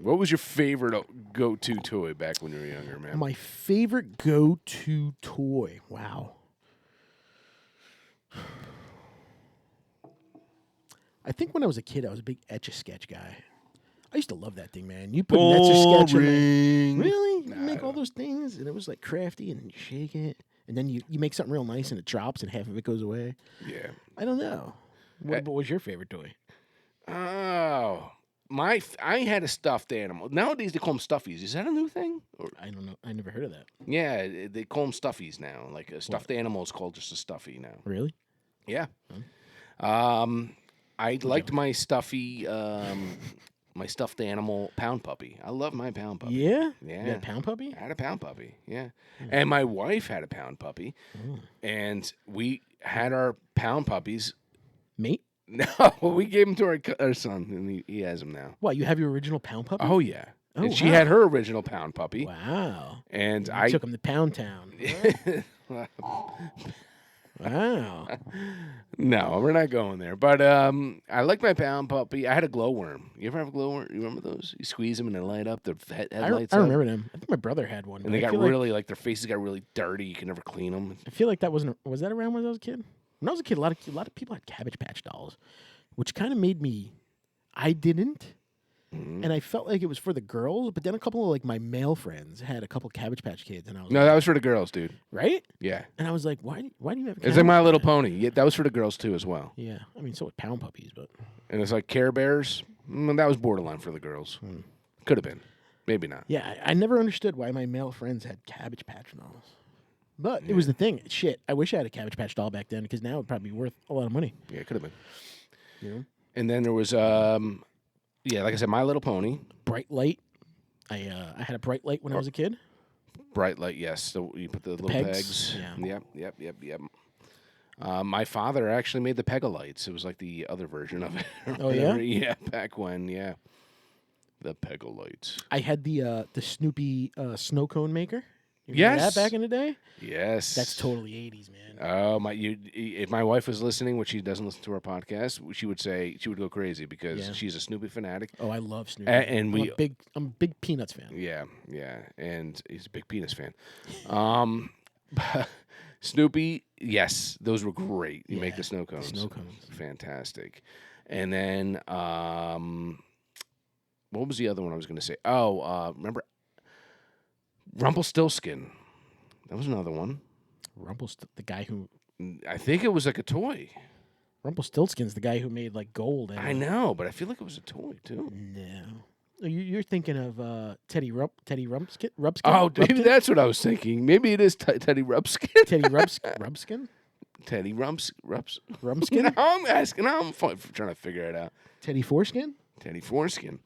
[SPEAKER 2] What was your favorite go-to toy back when you were younger, man?
[SPEAKER 1] My favorite go-to toy. Wow. I think when I was a kid, I was a big Etch-a-Sketch guy. I used to love that thing, man. You put an Etch-a-Sketch in there. Really? You make all those things, and it was like crafty, and you shake it, and then you make something real nice, and it drops, and half of it goes away.
[SPEAKER 2] Yeah.
[SPEAKER 1] I don't know. What was your favorite toy?
[SPEAKER 2] Oh, I had a stuffed animal. Nowadays they call them stuffies. Is that a new thing? Or,
[SPEAKER 1] I don't know. I never heard of that.
[SPEAKER 2] yeah, they call them stuffies now. Like a stuffed animal is called just a stuffy now.
[SPEAKER 1] Really?
[SPEAKER 2] Yeah. I liked my stuffy, my stuffed animal pound puppy. I love my pound puppy.
[SPEAKER 1] Yeah?
[SPEAKER 2] Yeah.
[SPEAKER 1] You had a pound puppy?
[SPEAKER 2] I had a pound puppy, yeah. And my wife had a pound puppy. And we had our pound puppies.
[SPEAKER 1] Mate?
[SPEAKER 2] No, we gave him to our son, and he has him now.
[SPEAKER 1] What, you have your original pound puppy?
[SPEAKER 2] Oh, yeah.
[SPEAKER 1] Oh,
[SPEAKER 2] and she had her original pound puppy.
[SPEAKER 1] Wow.
[SPEAKER 2] And
[SPEAKER 1] I took him to Pound Town. Wow.
[SPEAKER 2] No, we're not going there. But I like my pound puppy. I had a glowworm. You ever have a glowworm? You remember those? You squeeze them and they light up. The headlights
[SPEAKER 1] I remember them. I think my brother had one.
[SPEAKER 2] And they got really, like their faces got really dirty. You can never clean them.
[SPEAKER 1] I feel like that was that around when I was a kid? When I was a kid, a lot of people had Cabbage Patch dolls, which kind of made me. I didn't, and I felt like it was for the girls. But then a couple of like my male friends had a couple Cabbage Patch Kids, and I was
[SPEAKER 2] no, that was for the girls, dude.
[SPEAKER 1] Right?
[SPEAKER 2] Yeah.
[SPEAKER 1] And I was like, why do you have?
[SPEAKER 2] It's like My Little Pony. Yeah, that was for the girls too as well.
[SPEAKER 1] Yeah, I mean, so with pound puppies, but.
[SPEAKER 2] And it's like Care Bears. That was borderline for the girls. Could have been, maybe not.
[SPEAKER 1] Yeah, I never understood why my male friends had Cabbage Patch dolls. But it was the thing. Shit, I wish I had a Cabbage Patch doll back then because now it'd probably be worth a lot of money.
[SPEAKER 2] Yeah, it could have been.
[SPEAKER 1] You know?
[SPEAKER 2] And then there was, like I said, My Little Pony.
[SPEAKER 1] Bright Light. I had a Bright Light when I was a kid.
[SPEAKER 2] Bright Light, yes. So you put the little pegs.
[SPEAKER 1] Yeah.
[SPEAKER 2] Yep. My father actually made the Pegalites. It was like the other version of it.
[SPEAKER 1] Oh, yeah?
[SPEAKER 2] Yeah, back when, yeah. The Pegalites.
[SPEAKER 1] I had the Snoopy snow cone maker. You
[SPEAKER 2] Yes.
[SPEAKER 1] remember that back in the day?
[SPEAKER 2] Yes.
[SPEAKER 1] That's totally 80s, man.
[SPEAKER 2] Oh, if my wife was listening, which she doesn't listen to our podcast, she would go crazy because she's a Snoopy fanatic.
[SPEAKER 1] Oh, I love Snoopy.
[SPEAKER 2] And
[SPEAKER 1] I'm a big Peanuts fan.
[SPEAKER 2] Yeah, and he's a big Peanuts fan. Snoopy, yes, those were great. You make the snow cones.
[SPEAKER 1] Snow cones.
[SPEAKER 2] Fantastic. And then, what was the other one I was going to say? Oh, remember Rumpelstiltskin? That was another one.
[SPEAKER 1] The guy who...
[SPEAKER 2] I think it was like a toy.
[SPEAKER 1] Rumpelstiltskin's the guy who made like gold.
[SPEAKER 2] I know, but I feel like it was a toy too.
[SPEAKER 1] No. You're thinking of Teddy Rumpskin?
[SPEAKER 2] Oh, maybe that's what I was thinking. Maybe it is Teddy Rumpskin.
[SPEAKER 1] Teddy Rumpskin?
[SPEAKER 2] Teddy
[SPEAKER 1] Rumpskin?
[SPEAKER 2] I'm asking. I'm trying to figure it out.
[SPEAKER 1] Teddy Foreskin?
[SPEAKER 2] Teddy Foreskin.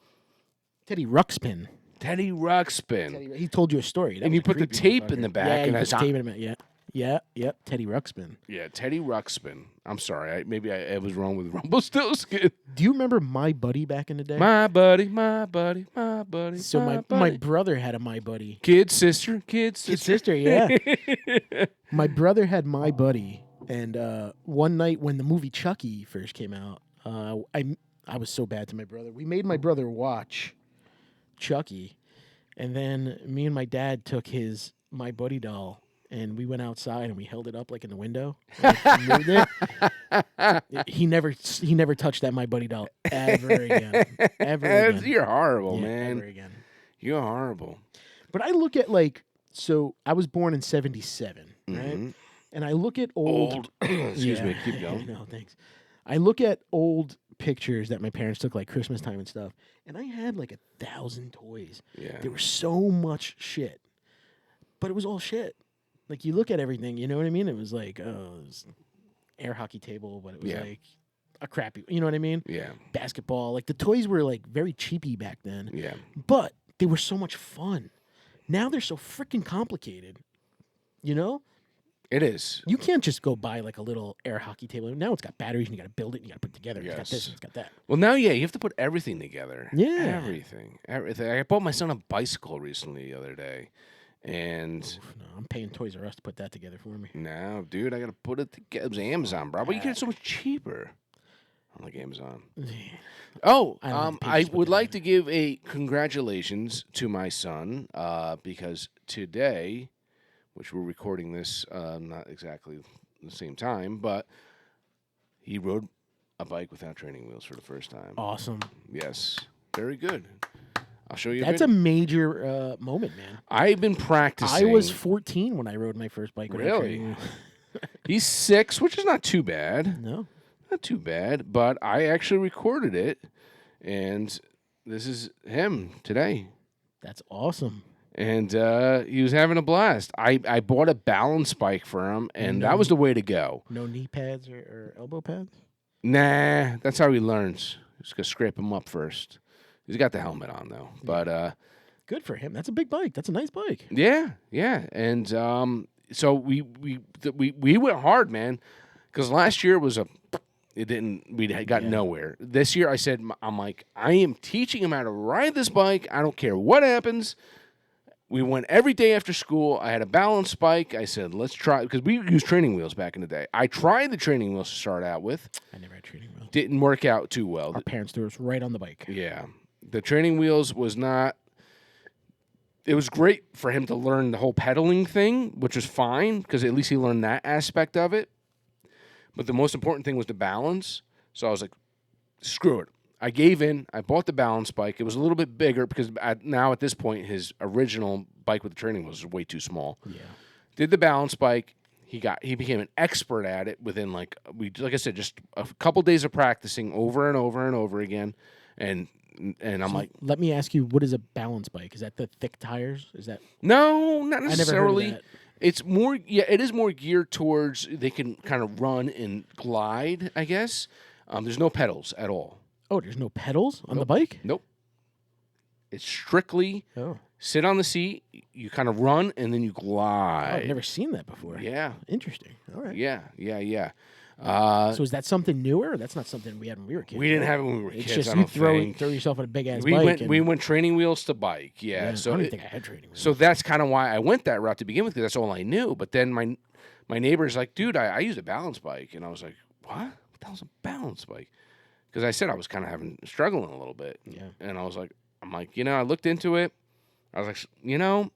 [SPEAKER 1] Teddy Ruxpin.
[SPEAKER 2] Teddy Ruxpin.
[SPEAKER 1] He told you a story.
[SPEAKER 2] And you put the tape in the back.
[SPEAKER 1] Yeah,
[SPEAKER 2] and
[SPEAKER 1] you put the tape in the back. Yep. Teddy Ruxpin.
[SPEAKER 2] Yeah, Teddy Ruxpin. I'm sorry. Maybe I was wrong with Rumpelstiltskin.
[SPEAKER 1] Do you remember My Buddy back in the day?
[SPEAKER 2] My buddy.
[SPEAKER 1] So my brother had a My Buddy.
[SPEAKER 2] Kid sister,
[SPEAKER 1] yeah. My brother had My Buddy, and one night when the movie Chucky first came out, I was so bad to my brother. We made my brother watch Chucky, and then me and my dad took his My Buddy doll. And we went outside and we held it up like in the window. Moved it. He never touched that My Buddy doll ever again.
[SPEAKER 2] You're horrible, man.
[SPEAKER 1] Ever again.
[SPEAKER 2] You're horrible.
[SPEAKER 1] But I look at so I was born in 1977, right? And I look at old.
[SPEAKER 2] Excuse me. Keep going.
[SPEAKER 1] No, thanks. I look at old pictures that my parents took, like Christmas time and stuff, and I had like 1,000 toys.
[SPEAKER 2] Yeah.
[SPEAKER 1] There was so much shit, but it was all shit. Like, you look at everything, you know what I mean? It was like, it was air hockey table, but it was like a crappy, you know what I mean?
[SPEAKER 2] Yeah.
[SPEAKER 1] Basketball. Like, the toys were, like, very cheapy back then.
[SPEAKER 2] Yeah.
[SPEAKER 1] But they were so much fun. Now they're so freaking complicated. You know,
[SPEAKER 2] It is.
[SPEAKER 1] you can't just go buy like a little air hockey table. Now it's got batteries, and you got to build it, and you got to put it together. It's got this,
[SPEAKER 2] Yes.
[SPEAKER 1] and it's got that.
[SPEAKER 2] Well, now, yeah, you have to put everything together.
[SPEAKER 1] Yeah.
[SPEAKER 2] Everything. I bought my son a bicycle recently the other day. And
[SPEAKER 1] Oof, no, I'm paying Toys R Us to put that together for me.
[SPEAKER 2] now, dude, I got to put it together. It was Amazon, bro. But you get it so much cheaper. I like Amazon. Oh,
[SPEAKER 1] I don't have the
[SPEAKER 2] I
[SPEAKER 1] patience to put
[SPEAKER 2] would
[SPEAKER 1] that
[SPEAKER 2] like
[SPEAKER 1] in.
[SPEAKER 2] to give a congratulations to my son because today, which we're recording this not exactly the same time, but he rode a bike without training wheels for the first time.
[SPEAKER 1] Awesome.
[SPEAKER 2] Yes, very good. I'll show you.
[SPEAKER 1] That's a major moment, man.
[SPEAKER 2] I've been practicing.
[SPEAKER 1] I was 14 when I rode my first bike. without
[SPEAKER 2] Really?
[SPEAKER 1] training wheels.
[SPEAKER 2] He's 6, which is not too bad.
[SPEAKER 1] No.
[SPEAKER 2] Not too bad, but I actually recorded it, and this is him today.
[SPEAKER 1] That's awesome.
[SPEAKER 2] And he was having a blast. I bought a balance bike for him, and that was the way to go.
[SPEAKER 1] No knee pads or elbow pads?
[SPEAKER 2] Nah, that's how he learns. Just gotta scrape him up first. He's got the helmet on though. But
[SPEAKER 1] Good for him. That's a big bike. That's a nice bike.
[SPEAKER 2] yeah. And so we went hard, man, because last year was we had got nowhere. This year I said, I'm like, I am teaching him how to ride this bike. I don't care what happens. We went every day after school. I had a balance bike. I said, let's try, because we used training wheels back in the day. I tried the training wheels to start out with.
[SPEAKER 1] I never had training wheels.
[SPEAKER 2] Didn't work out too well.
[SPEAKER 1] Our parents threw us right on the bike.
[SPEAKER 2] Yeah. The training wheels was not, it was great for him to learn the whole pedaling thing, which was fine, because at least he learned that aspect of it. But the most important thing was the balance. So I was like, screw it. I gave in. I bought the balance bike. It was a little bit bigger because now at this point, his original bike with the training wheels was way too small.
[SPEAKER 1] Yeah.
[SPEAKER 2] Did the balance bike. He became an expert at it within like I said, just a couple days of practicing over and over and over again. And I'm like,
[SPEAKER 1] Let me ask you, what is a balance bike? Is that the thick tires? Is that?
[SPEAKER 2] no, not
[SPEAKER 1] I never heard of
[SPEAKER 2] necessarily.
[SPEAKER 1] that.
[SPEAKER 2] It's more, it is more geared towards they can kind of run and glide, I guess. There's no pedals at all.
[SPEAKER 1] Oh, there's no pedals on the bike?
[SPEAKER 2] Nope. It's strictly
[SPEAKER 1] Oh.
[SPEAKER 2] sit on the seat, you kind of run, and then you
[SPEAKER 1] Oh,
[SPEAKER 2] glide.
[SPEAKER 1] I've never seen that before.
[SPEAKER 2] Yeah,
[SPEAKER 1] Interesting. All right.
[SPEAKER 2] yeah.
[SPEAKER 1] So is that something newer? Or that's not something we had when we were kids.
[SPEAKER 2] We didn't
[SPEAKER 1] right?
[SPEAKER 2] have it when we were
[SPEAKER 1] It's
[SPEAKER 2] kids.
[SPEAKER 1] just
[SPEAKER 2] I
[SPEAKER 1] you
[SPEAKER 2] don't think.
[SPEAKER 1] throw yourself on a big ass
[SPEAKER 2] We
[SPEAKER 1] bike.
[SPEAKER 2] went training wheels to bike. Yeah,
[SPEAKER 1] I
[SPEAKER 2] so
[SPEAKER 1] don't even think I had training wheels.
[SPEAKER 2] so that's kind of why I went that route to begin with, because that's all I knew. But then my neighbor's like, dude, I used a balance bike, and I was like, what? What the hell's a balance bike? Because I said I was kind of struggling a little bit.
[SPEAKER 1] Yeah.
[SPEAKER 2] And I was like, I looked into it. I was like,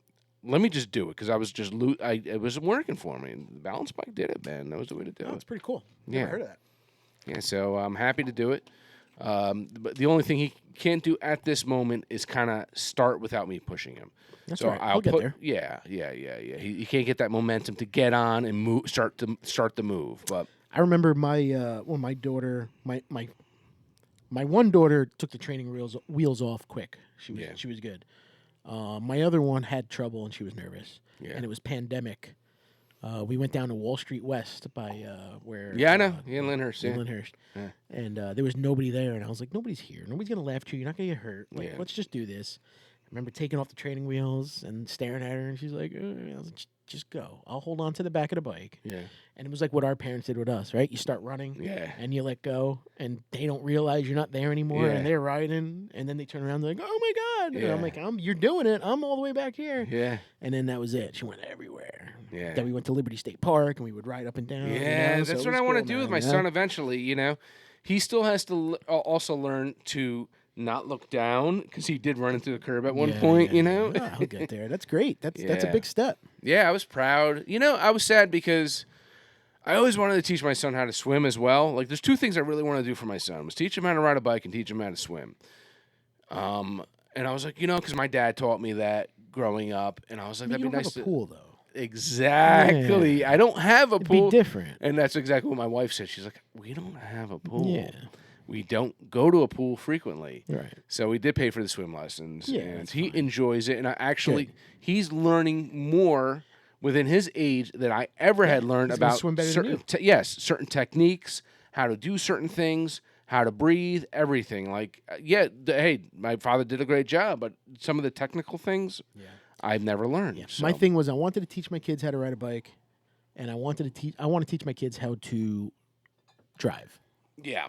[SPEAKER 2] let me just do it, because I was just it wasn't working for me. And the balance bike did it, man. That was the way to do
[SPEAKER 1] Oh,
[SPEAKER 2] it.
[SPEAKER 1] it's pretty cool.
[SPEAKER 2] Yeah.
[SPEAKER 1] Never heard of that.
[SPEAKER 2] Yeah, so I'm happy to do it. But the only thing he can't do at this moment is kind of start without me pushing him.
[SPEAKER 1] That's
[SPEAKER 2] so
[SPEAKER 1] all right.
[SPEAKER 2] I'll
[SPEAKER 1] We'll get
[SPEAKER 2] put,
[SPEAKER 1] there.
[SPEAKER 2] Yeah. He can't get that momentum to get on and move, start the move. But
[SPEAKER 1] I remember my daughter, my one daughter took the training wheels off quick. She was good. My other one had trouble and she was nervous.
[SPEAKER 2] Yeah.
[SPEAKER 1] And it was pandemic. We went down to Wall Street West by where.
[SPEAKER 2] yeah, I know. In Lyndhurst.
[SPEAKER 1] in
[SPEAKER 2] Yeah.
[SPEAKER 1] Lyndhurst.
[SPEAKER 2] Yeah.
[SPEAKER 1] And there was nobody there, and I was like, nobody's here. Nobody's gonna laugh at you. You're not gonna get hurt. Like,
[SPEAKER 2] Yeah.
[SPEAKER 1] let's just do this. I remember taking off the training wheels and staring at her, and she's like, I was like, just go. I'll hold on to the back of the bike.
[SPEAKER 2] Yeah.
[SPEAKER 1] And it was like what our parents did with us, right? You start running,
[SPEAKER 2] Yeah.
[SPEAKER 1] and you let go, and they don't realize you're not there anymore,
[SPEAKER 2] Yeah.
[SPEAKER 1] and they're riding, and then they turn around, they're like, oh my god! And
[SPEAKER 2] Yeah.
[SPEAKER 1] I'm like, you're doing it. I'm all the way back here.
[SPEAKER 2] Yeah.
[SPEAKER 1] And then that was it. She went everywhere.
[SPEAKER 2] Yeah.
[SPEAKER 1] Then we went to Liberty State Park, and we would ride up and down.
[SPEAKER 2] Yeah,
[SPEAKER 1] so
[SPEAKER 2] that's
[SPEAKER 1] it
[SPEAKER 2] what
[SPEAKER 1] was
[SPEAKER 2] I want to
[SPEAKER 1] cool,
[SPEAKER 2] do with
[SPEAKER 1] man,
[SPEAKER 2] my
[SPEAKER 1] you know?
[SPEAKER 2] son eventually. He still has to also learn to not look down, because he did run into the curb at one point,
[SPEAKER 1] Yeah, I'll get there. That's great. That's a
[SPEAKER 2] Yeah.
[SPEAKER 1] big step.
[SPEAKER 2] Yeah, I was proud. I was sad because I always wanted to teach my son how to swim as well. Like, there's two things I really want to do for my son, was teach him how to ride a bike and teach him how to swim. And I was like, because my dad taught me that growing up, and I was like,
[SPEAKER 1] You
[SPEAKER 2] that'd
[SPEAKER 1] don't
[SPEAKER 2] be nice
[SPEAKER 1] have a
[SPEAKER 2] to...
[SPEAKER 1] pool though.
[SPEAKER 2] Exactly. I don't have a
[SPEAKER 1] It'd
[SPEAKER 2] pool.
[SPEAKER 1] be different.
[SPEAKER 2] And that's exactly what my wife said. She's like, we don't have a pool.
[SPEAKER 1] Yeah.
[SPEAKER 2] We don't go to a pool frequently.
[SPEAKER 1] Right.
[SPEAKER 2] So we did pay for the swim lessons.
[SPEAKER 1] Yeah,
[SPEAKER 2] and
[SPEAKER 1] that's
[SPEAKER 2] he
[SPEAKER 1] fine.
[SPEAKER 2] enjoys it. And
[SPEAKER 1] Good.
[SPEAKER 2] he's learning more within his age than I ever had learned
[SPEAKER 1] he's gonna
[SPEAKER 2] about
[SPEAKER 1] swim better than
[SPEAKER 2] certain
[SPEAKER 1] you.
[SPEAKER 2] certain techniques, how to do certain things, how to breathe, everything. Like, hey, my father did a great job, but some of the technical things,
[SPEAKER 1] Yeah.
[SPEAKER 2] I've never learned.
[SPEAKER 1] Yeah.
[SPEAKER 2] So.
[SPEAKER 1] My thing was I wanted to teach my kids how to ride a bike, and I want to teach my kids how to drive.
[SPEAKER 2] Yeah.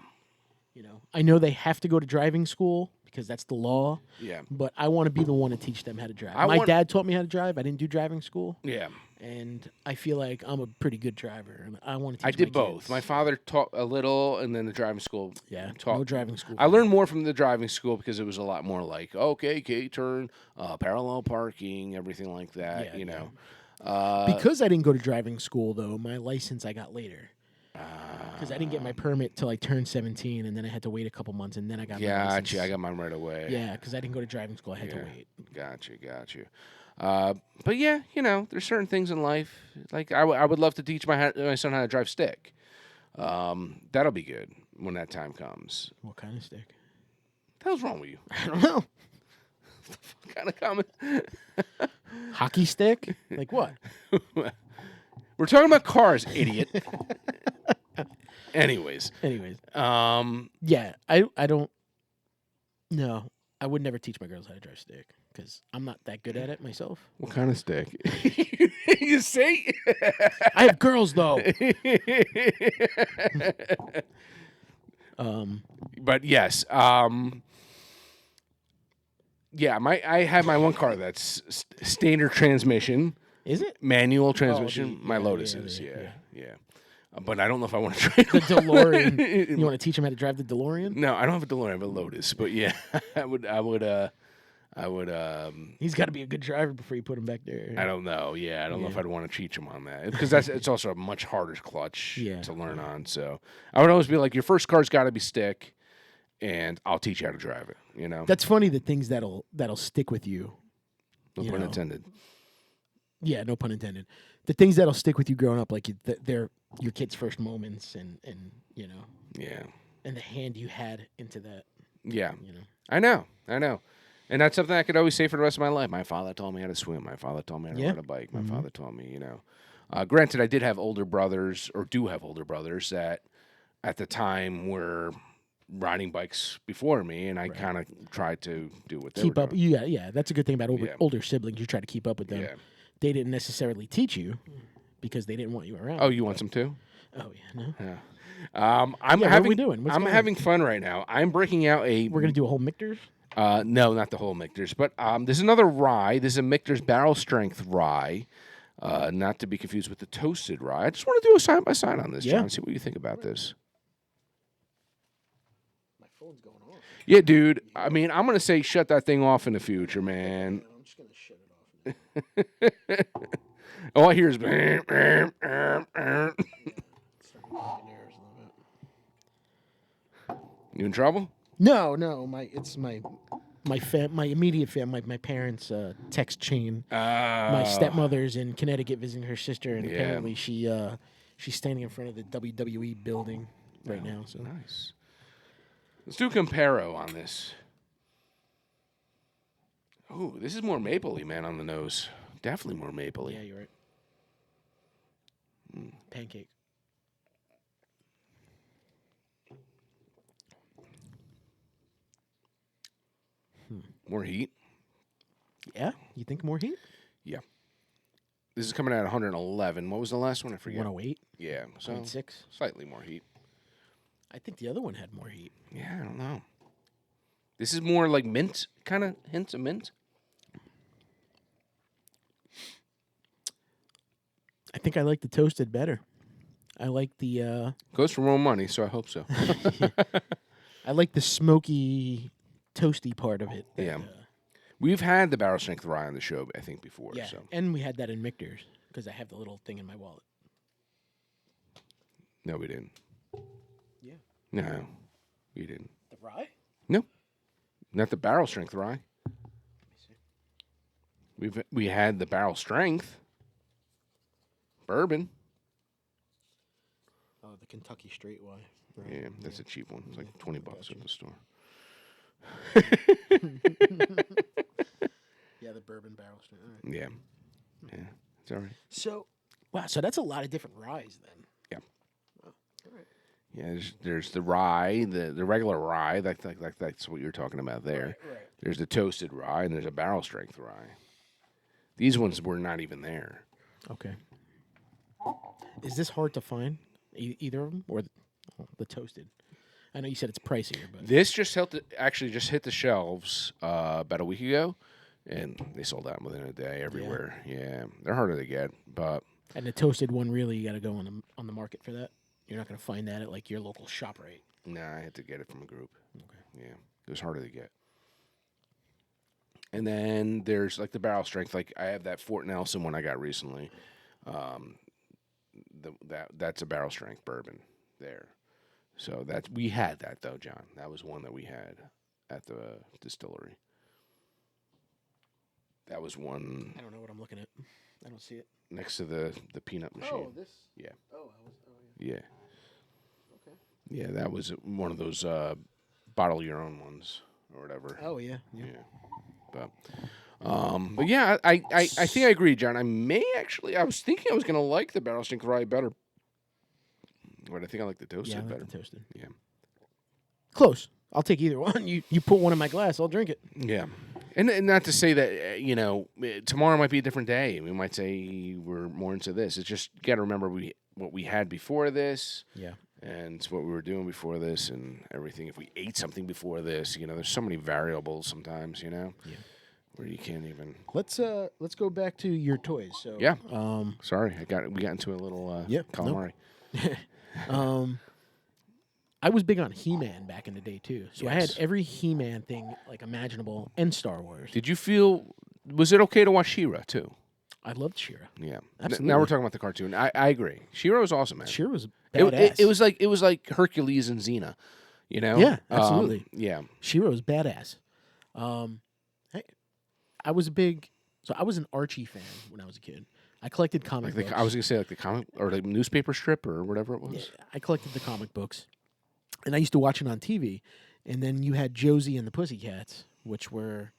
[SPEAKER 1] You know, I know they have to go to driving school because that's the law.
[SPEAKER 2] Yeah.
[SPEAKER 1] But I want to be the one to teach them how to drive. My dad taught me how to drive. I didn't do driving school.
[SPEAKER 2] Yeah.
[SPEAKER 1] And I feel like I'm a pretty good driver, and I want to teach.
[SPEAKER 2] I did
[SPEAKER 1] my
[SPEAKER 2] both.
[SPEAKER 1] kids.
[SPEAKER 2] My father taught a little, and then the driving school. Taught.
[SPEAKER 1] No driving school.
[SPEAKER 2] I learned more from the driving school because it was a lot more like, okay, K-turn, parallel parking, everything like that.
[SPEAKER 1] Yeah,
[SPEAKER 2] know.
[SPEAKER 1] Because I didn't go to driving school, though, my license I got later. Because I didn't get my permit till I turned 17, and then I had to wait a couple months, and then I got my license.
[SPEAKER 2] Gotcha. I got mine right away.
[SPEAKER 1] Yeah, because I didn't go to driving school. I had to wait.
[SPEAKER 2] Gotcha. But yeah, there's certain things in life. Like I would love to teach my son how to drive stick. That'll be good when that time comes.
[SPEAKER 1] What kind of stick?
[SPEAKER 2] What the hell's wrong with you?
[SPEAKER 1] I don't know.
[SPEAKER 2] What kind of comment?
[SPEAKER 1] Hockey stick? Like what?
[SPEAKER 2] We're talking about cars, idiot. Anyways.
[SPEAKER 1] Yeah, I don't. No, I would never teach my girls how to drive stick because I'm not that good at it myself.
[SPEAKER 2] What kind of stick? You see?
[SPEAKER 1] I have girls though.
[SPEAKER 2] But yes, yeah. I have my one car that's standard transmission.
[SPEAKER 1] Is it
[SPEAKER 2] manual transmission? My Lotus is. Yeah. But I don't know if I want to try
[SPEAKER 1] the DeLorean. You want to teach him how to drive the DeLorean?
[SPEAKER 2] No, I don't have a DeLorean. I have a Lotus. But yeah, I would.
[SPEAKER 1] He's got to be a good driver before you put him back there.
[SPEAKER 2] I don't know. Yeah, I don't know if I'd want to teach him on that because it's also a much harder clutch to learn on. So I would always be like, your first car's got to be stick, and I'll teach you how to drive it.
[SPEAKER 1] That's funny. The things that'll stick with you.
[SPEAKER 2] No pun intended.
[SPEAKER 1] Yeah, no pun intended. The things that'll stick with you growing up, like they're your kid's first moments, and
[SPEAKER 2] Yeah.
[SPEAKER 1] And the hand you had into that.
[SPEAKER 2] Yeah. I know. And that's something I could always say for the rest of my life. My father taught me how to swim. My father taught me how to ride a bike. My father taught me, Granted, I did have older brothers, or do have older brothers, that at the time were riding bikes before me, and I kind of tried to do what they
[SPEAKER 1] keep
[SPEAKER 2] were
[SPEAKER 1] up.
[SPEAKER 2] doing.
[SPEAKER 1] Yeah, that's a good thing about older siblings. You try to keep up with them.
[SPEAKER 2] Yeah.
[SPEAKER 1] They didn't necessarily teach you because they didn't want you around.
[SPEAKER 2] Oh, you want some too?
[SPEAKER 1] Oh yeah, no.
[SPEAKER 2] Yeah.
[SPEAKER 1] What are we doing?
[SPEAKER 2] I'm having fun right now. I'm breaking out a.
[SPEAKER 1] We're gonna do a whole Michters.
[SPEAKER 2] No, not the whole Michters, but there's another rye. This is a Michters barrel strength rye, not to be confused with the toasted rye. I just want to do a side by side on this, John. See what you think about this.
[SPEAKER 1] My phone's going off.
[SPEAKER 2] Yeah, dude. I mean, I'm gonna say shut that thing off in the future, man.
[SPEAKER 1] I'm just gonna shut it off.
[SPEAKER 2] All I hear is. You in trouble?
[SPEAKER 1] No. It's my immediate family, my parents' text chain. My stepmother's in Connecticut visiting her sister, and apparently she's standing in front of the WWE building right now. So
[SPEAKER 2] nice. Let's do comparo on this. Oh, this is more mapley, man, on the nose. Definitely more mapley.
[SPEAKER 1] Yeah, you're right. Pancake.
[SPEAKER 2] More heat.
[SPEAKER 1] Yeah, you think more heat?
[SPEAKER 2] Yeah. This is coming out at 111. What was the last one? I forget.
[SPEAKER 1] 108.
[SPEAKER 2] Yeah, so
[SPEAKER 1] 6.
[SPEAKER 2] Slightly more heat.
[SPEAKER 1] I think the other one had more heat.
[SPEAKER 2] Yeah, I don't know. This is more like mint, kind of hints of mint.
[SPEAKER 1] I think I like the toasted better. I like the
[SPEAKER 2] goes for more money, so I hope so.
[SPEAKER 1] I like the smoky, toasty part of it.
[SPEAKER 2] Yeah, we've had the barrel strength rye on the show, I think, before.
[SPEAKER 1] Yeah,
[SPEAKER 2] so.
[SPEAKER 1] And we had that in Michters because I have the little thing in my wallet.
[SPEAKER 2] No, we didn't.
[SPEAKER 1] Yeah.
[SPEAKER 2] No, we didn't.
[SPEAKER 1] The rye?
[SPEAKER 2] No, not the barrel strength rye. We had the barrel strength bourbon.
[SPEAKER 1] Oh, the Kentucky Straight Rye. Right.
[SPEAKER 2] Yeah, that's a cheap one. It's like $20 at the store.
[SPEAKER 1] Yeah, the bourbon barrel straight. All right.
[SPEAKER 2] Yeah, it's all right.
[SPEAKER 1] So, wow, so that's a lot of different ryes then.
[SPEAKER 2] Yeah.
[SPEAKER 1] Oh, all right.
[SPEAKER 2] Yeah, there's the rye, the regular rye. That's what you're talking about there.
[SPEAKER 1] Right.
[SPEAKER 2] There's the toasted rye, and there's a barrel strength rye. These ones were not even there.
[SPEAKER 1] Okay. Is this hard to find? Either of them, or the toasted? I know you said it's pricier, but
[SPEAKER 2] This just actually just hit the shelves about a week ago, and they sold out within a day everywhere. Yeah, they're harder to get, but
[SPEAKER 1] and the toasted one really you got to go on the market for that. You're not going to find that at like your local ShopRite.
[SPEAKER 2] nah, I had to get it from a group.
[SPEAKER 1] Okay.
[SPEAKER 2] Yeah, it was harder to get. And then there's like the barrel strength. Like I have that Fort Nelson one I got recently. That's a barrel strength bourbon there. So we had that though, John. That was one that we had at the distillery. That was one.
[SPEAKER 1] I don't know what I'm looking at. I don't see it.
[SPEAKER 2] Next to the peanut machine.
[SPEAKER 1] Oh, this.
[SPEAKER 2] Yeah.
[SPEAKER 1] Oh, yeah.
[SPEAKER 2] Yeah.
[SPEAKER 1] Okay.
[SPEAKER 2] Yeah, that was one of those bottle your own ones or whatever.
[SPEAKER 1] Oh yeah.
[SPEAKER 2] Yeah. But yeah, I think I agree, John. I was thinking I was gonna like the barrel strength rye better. But I think I like the toasted
[SPEAKER 1] Yeah, I like
[SPEAKER 2] better.
[SPEAKER 1] the toasted.
[SPEAKER 2] Yeah.
[SPEAKER 1] Close. I'll take either one. You put one in my glass, I'll drink it.
[SPEAKER 2] Yeah. And not to say that, tomorrow might be a different day. We might say we're more into this. It's just, you got to remember what we had before this.
[SPEAKER 1] Yeah.
[SPEAKER 2] And what we were doing before this and everything. If we ate something before this, there's so many variables sometimes,
[SPEAKER 1] Yeah.
[SPEAKER 2] where you can't even.
[SPEAKER 1] Let's go back to your toys. So
[SPEAKER 2] Yeah. Sorry, we got into a little calamari.
[SPEAKER 1] I was big on He-Man back in the day too. So I had
[SPEAKER 2] Yes.
[SPEAKER 1] every He-Man thing like imaginable and Star Wars.
[SPEAKER 2] Did you feel? Was it okay to watch She-Ra too?
[SPEAKER 1] I loved She-Ra.
[SPEAKER 2] Yeah.
[SPEAKER 1] Absolutely.
[SPEAKER 2] Now we're talking about the cartoon. I agree. She-Ra was awesome, man.
[SPEAKER 1] She-Ra was badass.
[SPEAKER 2] It was like Hercules and Xena,
[SPEAKER 1] Yeah, absolutely.
[SPEAKER 2] Yeah.
[SPEAKER 1] She-Ra was badass. I was an Archie fan when I was a kid. I collected comic books.
[SPEAKER 2] I was gonna say like the comic or the newspaper strip or whatever it was.
[SPEAKER 1] Yeah, I collected the comic books, and I used to watch it on TV. And then you had Josie and the Pussycats, which were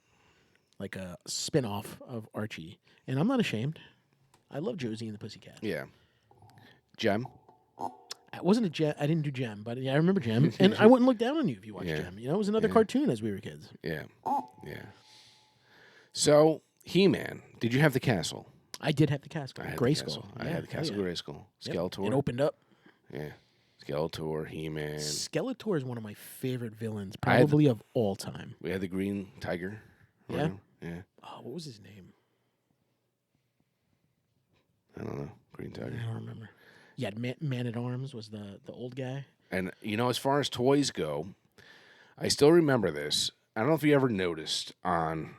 [SPEAKER 1] like a spin-off of Archie. And I'm not ashamed. I love Josie and the Pussycats.
[SPEAKER 2] Yeah. Gem.
[SPEAKER 1] I wasn't a Gem. I didn't do Gem, but yeah, I remember Gem. And I wouldn't look down on you if you watched Gem. It was another cartoon as we were kids.
[SPEAKER 2] Yeah. Yeah. So He-Man, did you have the castle?
[SPEAKER 1] I did have the castle.
[SPEAKER 2] I had
[SPEAKER 1] Grayskull.
[SPEAKER 2] The castle. I had the castle Grayskull. Skeletor.
[SPEAKER 1] It opened up.
[SPEAKER 2] Yeah. Skeletor, He-Man.
[SPEAKER 1] Skeletor is one of my favorite villains, probably of all time.
[SPEAKER 2] We had the Green Tiger.
[SPEAKER 1] Yeah?
[SPEAKER 2] Yeah.
[SPEAKER 1] Oh, what was his name?
[SPEAKER 2] I don't know. Green Tiger.
[SPEAKER 1] I don't remember. Yeah, Man-at-Arms was the old guy.
[SPEAKER 2] And, as far as toys go, I still remember this. I don't know if you ever noticed I don't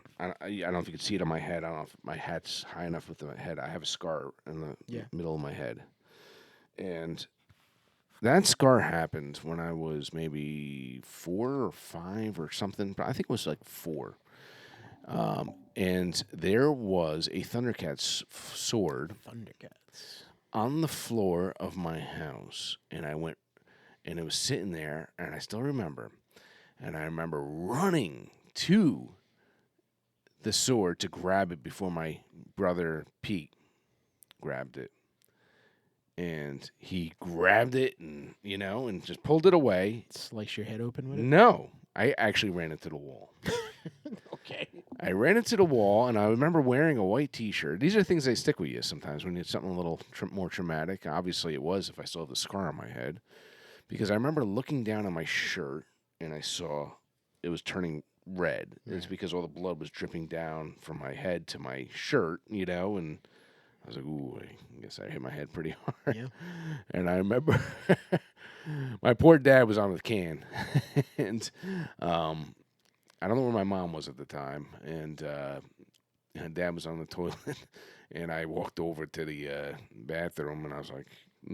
[SPEAKER 2] know if you could see it on my head. I don't know if my hat's high enough with my head. I have a scar in the middle of my head. And that scar happened when I was maybe 4 or 5 or something. But I think it was like 4. And there was a Thundercats sword on the floor of my house. And I went, and it was sitting there, and I still remember. And I remember running to the sword to grab it before my brother Pete grabbed it. And he grabbed it and, and just pulled it away.
[SPEAKER 1] Slice your head open with it?
[SPEAKER 2] No. I actually ran into the wall.
[SPEAKER 1] Okay.
[SPEAKER 2] I ran into the wall, and I remember wearing a white T-shirt. These are things that stick with you sometimes when it's something a little more traumatic. Obviously, it was if I still have the scar on my head. Because I remember looking down on my shirt, and I saw it was turning red. Right. It's because all the blood was dripping down from my head to my shirt, and I was like, ooh, I guess I hit my head pretty hard.
[SPEAKER 1] Yeah.
[SPEAKER 2] And I remember my poor dad was on the can. And I don't know where my mom was at the time. And Dad was on the toilet. And I walked over to the bathroom, and I was like,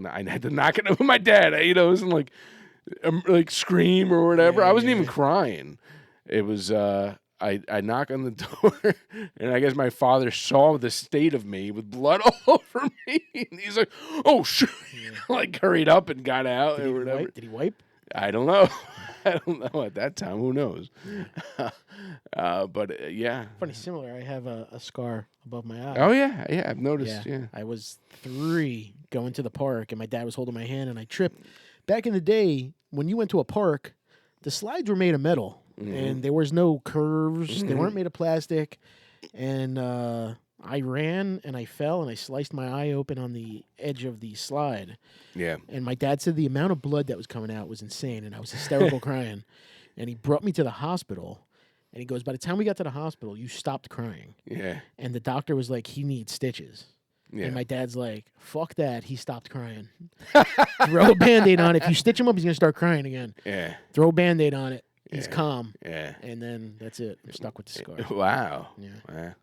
[SPEAKER 2] I had to knock it up with my dad. It wasn't like scream or whatever. I wasn't even crying. It was I knock on the door, and I guess my father saw the state of me with blood all over me. And he's like, "Oh shit!" Like hurried up and got out or whatever.
[SPEAKER 1] Did he wipe?
[SPEAKER 2] I don't know. I don't know at that time. Who knows? But yeah.
[SPEAKER 1] Funny, similar. I have a scar above my eye.
[SPEAKER 2] Oh yeah, I've noticed. Yeah.
[SPEAKER 1] I was 3 going to the park, and my dad was holding my hand, and I tripped. Back in the day, when you went to a park, the slides were made of metal, and there was no curves. They weren't made of plastic, and I ran and I fell and I sliced my eye open on the edge of the slide.
[SPEAKER 2] Yeah.
[SPEAKER 1] And my dad said the amount of blood that was coming out was insane, and I was hysterical crying. And he brought me to the hospital, and he goes, by the time we got to the hospital, you stopped crying.
[SPEAKER 2] Yeah.
[SPEAKER 1] And the doctor was like, he needs stitches.
[SPEAKER 2] Yeah.
[SPEAKER 1] And my dad's like, fuck that. He stopped crying. Throw a Band-Aid on it. If you stitch him up, he's going to start crying again.
[SPEAKER 2] Yeah.
[SPEAKER 1] Throw a Band-Aid on it. He's calm.
[SPEAKER 2] Yeah.
[SPEAKER 1] And then that's it. I'm stuck with the scar.
[SPEAKER 2] Wow.
[SPEAKER 1] Yeah.
[SPEAKER 2] Yeah.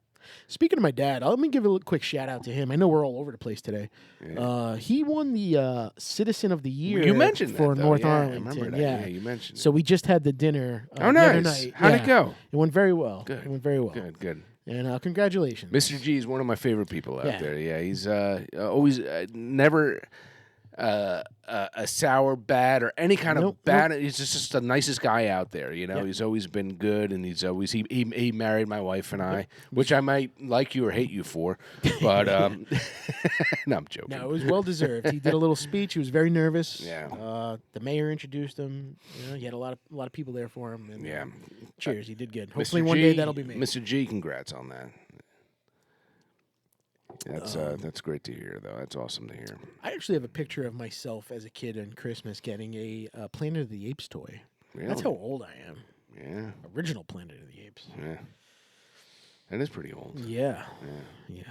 [SPEAKER 1] Speaking of my dad, let me give a quick shout out to him. I know we're all over the place today.
[SPEAKER 2] Yeah.
[SPEAKER 1] He won the Citizen of the Year.
[SPEAKER 2] You mentioned
[SPEAKER 1] for
[SPEAKER 2] that,
[SPEAKER 1] North
[SPEAKER 2] I
[SPEAKER 1] Arlington.
[SPEAKER 2] remember that. Yeah, you mentioned
[SPEAKER 1] So we just had the dinner.
[SPEAKER 2] Oh,
[SPEAKER 1] the other
[SPEAKER 2] nice.
[SPEAKER 1] night.
[SPEAKER 2] How'd it go?
[SPEAKER 1] It went very well.
[SPEAKER 2] Good.
[SPEAKER 1] It went very well.
[SPEAKER 2] Good.
[SPEAKER 1] And congratulations.
[SPEAKER 2] Mr. G is one of my favorite people out
[SPEAKER 1] Yeah.
[SPEAKER 2] there. Yeah, he's always never a sour, bad, or any kind of bad. He's just the nicest guy out there. You know,
[SPEAKER 1] Yeah.
[SPEAKER 2] he's always been good, and he's always he married my wife and I, which I might like you or hate you for, but no, I'm joking.
[SPEAKER 1] No, it was well deserved. He did a little speech. He was very nervous.
[SPEAKER 2] Yeah.
[SPEAKER 1] The mayor introduced him. You know, he had a lot of people there for him. And,
[SPEAKER 2] Yeah.
[SPEAKER 1] cheers. He did good.
[SPEAKER 2] Mr.
[SPEAKER 1] Hopefully one
[SPEAKER 2] G,
[SPEAKER 1] day that'll be me.
[SPEAKER 2] Mr. G, congrats on that. That's great to hear, though. That's awesome to hear.
[SPEAKER 1] I actually have a picture of myself as a kid on Christmas getting a Planet of the Apes toy.
[SPEAKER 2] Really?
[SPEAKER 1] That's how old I am.
[SPEAKER 2] Yeah.
[SPEAKER 1] Original Planet of the Apes.
[SPEAKER 2] Yeah. That is pretty old.
[SPEAKER 1] Yeah.
[SPEAKER 2] Yeah.